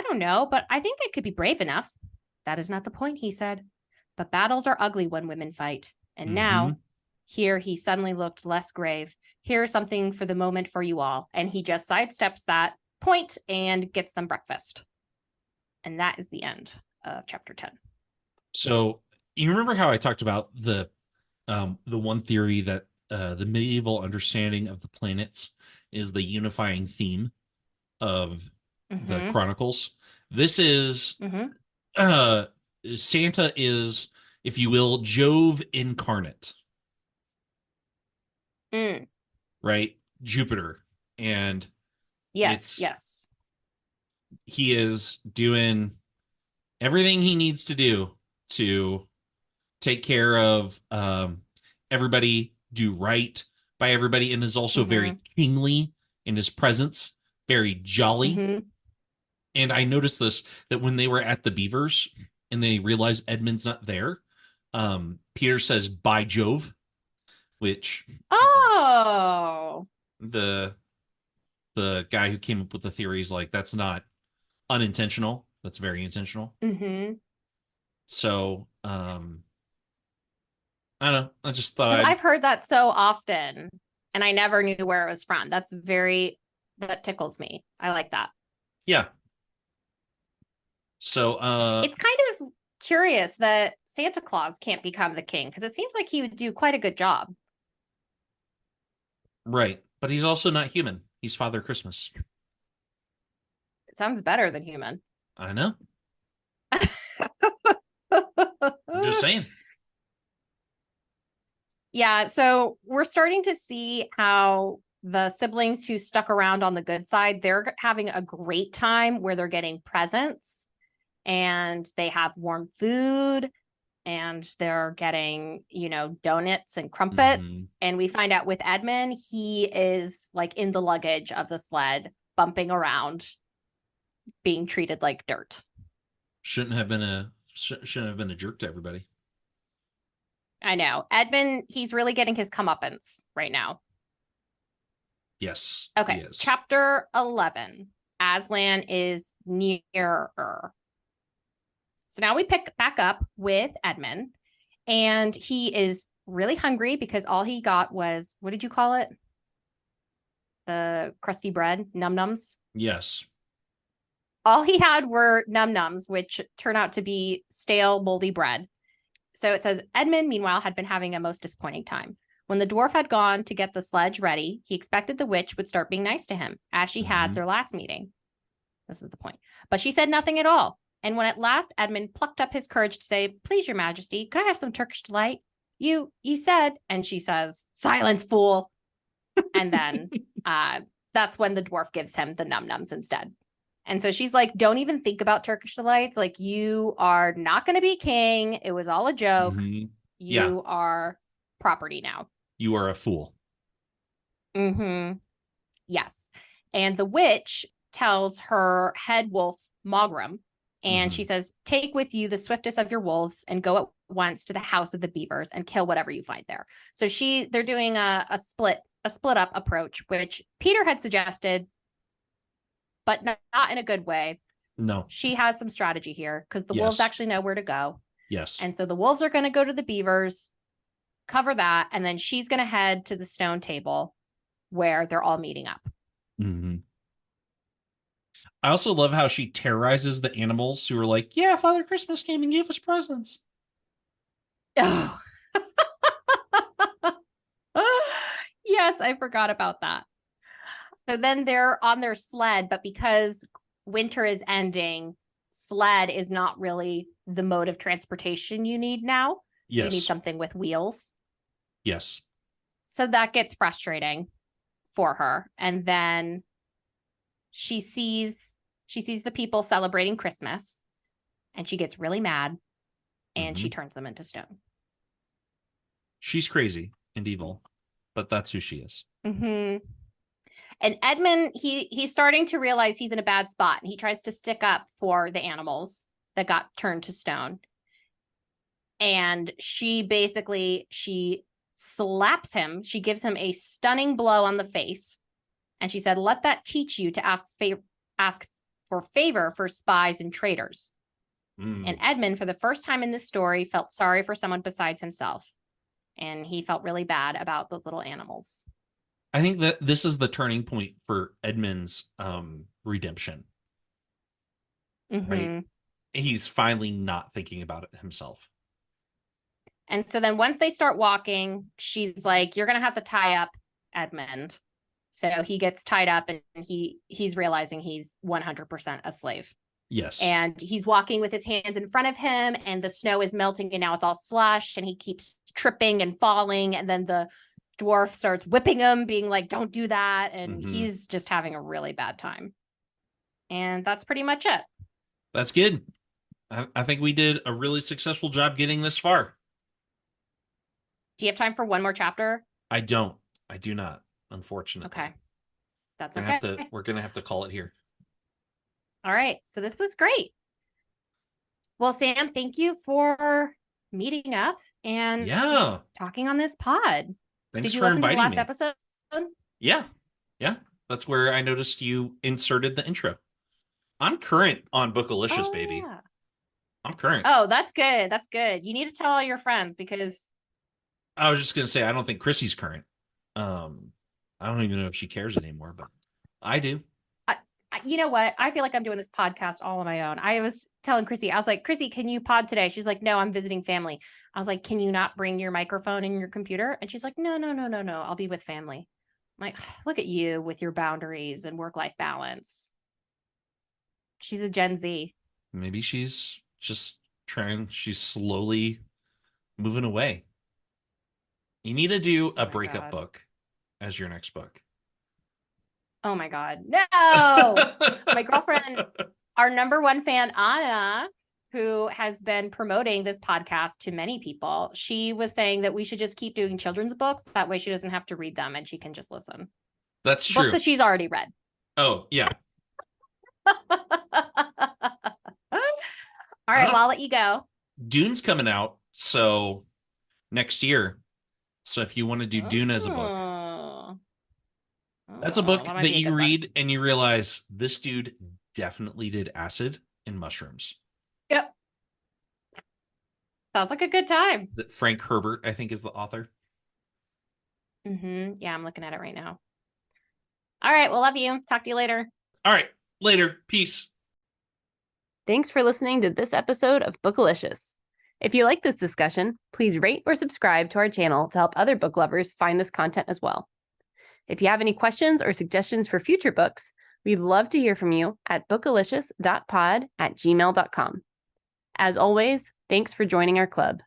don't know, but I think I could be brave enough. That is not the point, he said. But battles are ugly when women fight. And now, here he suddenly looked less grave. Here's something for the moment for you all. And he just sidesteps that point and gets them breakfast. And that is the end of chapter 10. So you remember how I talked about the one theory that the medieval understanding of the planets is the unifying theme of the Mm-hmm. Chronicles. This is Mm-hmm. uh Santa is, if you will, Jove incarnate, Mm. right? Jupiter. And Yes, it's yes. he is doing everything he needs to do to take care of everybody, do right by everybody, and is also Mm-hmm. very kingly in his presence, very jolly. Mm-hmm. And I noticed this, that when they were at the Beavers and they realized Edmund's not there, Peter says, "By Jove," which Oh. the guy who came up with the theory is like, that's not unintentional. That's very intentional. Mm-hmm. So, I don't know. I just thought Because I'd, I've heard that so often and I never knew where it was from. That tickles me. I like that. yeah. So, It's kind of curious that Santa Claus can't become the king because it seems like he would do quite a good job. right. But he's also not human. He's Father Christmas. It sounds better than human. I know. I'm just saying. Yeah, so we're starting to see how the siblings who stuck around on the good side, they're having a great time where they're getting presents and they have warm food and they're getting, donuts and Hmm. crumpets. And we find out with Edmund, he is like in the luggage of the sled, bumping around, being treated like dirt. Shouldn't have been a jerk to everybody. I know. Edmund, he's really getting his comeuppance right now. Yes, he Okay, is. chapter 11. Aslan is nearer. So now we pick back up with Edmund, and he is really hungry because all he got was, what did you call it? The crusty bread, num nums. Yes. All he had were num nums, which turn out to be stale, moldy bread. So it says Edmund, meanwhile, had been having a most disappointing time. When the dwarf had gone to get the sledge ready, he expected the witch would start being nice to him, as she had Hmm. their last meeting. This is the point. But she said nothing at all. And when at last Edmund plucked up his courage to say, "Please, your majesty, could I have some Turkish delight? You said," and she says, "Silence, fool." And then that's when the dwarf gives him the num nums instead. And so she's like, "Don't even think about Turkish delights. Like, you are not going to be king. It was all a joke. Hmm. Yeah, You are property now." you are a fool. Mm-hmm. Yes. And the witch tells her head wolf, Mogram, and she Hmm. says, "Take with you the swiftest of your wolves and go at once to the house of the beavers and kill whatever you find there." So they're doing a split up approach, which Peter had suggested, but not in a good way. No. She has some strategy here because the wolves Yes. actually know where to go. Yes. And so the wolves are going to go to the beavers, cover that, and then she's going to head to the stone table where they're all meeting up. Hmm. I also love how she terrorizes the animals who are like, "Yeah, Father Christmas came and gave us presents." Oh, yes, I forgot about that. So then they're on their sled, but because winter is ending, sled is not really the mode of transportation you need now. You need Yes. something with wheels. Yes. So that gets frustrating for her. And then she sees the people celebrating Christmas and she gets really mad and Hmm. she turns them into stone. She's crazy and evil, but that's who she is. Mm-hmm. And Edmund, he's starting to realize he's in a bad spot and he tries to stick up for the animals that got turned to stone. And she slaps him. She gives him a stunning blow on the face. And she said, "Let that teach you to ask for favor for spies and traitors." And Mm. Edmund, for the first time in this story, felt sorry for someone besides himself. And he felt really bad about those little animals. I think that this is the turning point for Edmund's redemption, right? Mm-hmm. He's finally not thinking about it himself. And so then once they start walking, she's like, you're going to have to tie up Edmund. So he gets tied up and he's realizing he's 100% a slave. Yes. And he's walking with his hands in front of him and the snow is melting and now it's all slush and he keeps tripping and falling. And then the dwarf starts whipping him, being like, don't do that. And he's just having a really bad time. And that's pretty much it. That's good. I think we did a really successful job getting this far. Do you have time for one more chapter? I don't. I do not, unfortunately. Okay. That's okay. We're going to have to call it here. All right. So this was great. Well, Sam, thank you for meeting up and talking on this pod. Thanks Did you for listen to the inviting last me. episode? Yeah. Yeah. That's where I noticed you inserted the intro. I'm current on Bookalicious, baby. Yeah. I'm current. Oh, that's good. That's good. You need to tell all your friends because I was just going to say, I don't think Chrissy's current. I don't even know if she cares anymore, but I do. You know what? I feel like I'm doing this podcast all on my own. I was telling Chrissy, I was like, Chrissy, can you pod today? She's like, no, I'm visiting family. I was like, can you not bring your microphone and your computer? And she's like, no. I'll be with family. I'm like, look at you with your boundaries and work-life balance. She's a Gen Z. Maybe she's just she's slowly moving away. You need to do a breakup book as your next book. Oh my God. No. My girlfriend, our number one fan, Anna, who has been promoting this podcast to many people, she was saying that we should just keep doing children's books. That way she doesn't have to read them and she can just listen. That's true. Books that she's already read. Oh, yeah. All right, well, I'll let you go. Dune's coming out next year. So if you want to do Dune as a book, that's a book that you read and you realize this dude definitely did acid and mushrooms. Yep. Sounds like a good time. Is it Frank Herbert, I think, is the author? Yeah, I'm looking at it right now. All right, well, love you. Talk to you later. All right, later. Peace. Thanks for listening to this episode of Bookalicious. If you like this discussion, please rate or subscribe to our channel to help other book lovers find this content as well. If you have any questions or suggestions for future books, we'd love to hear from you at bookalicious.pod@gmail.com. As always, thanks for joining our club.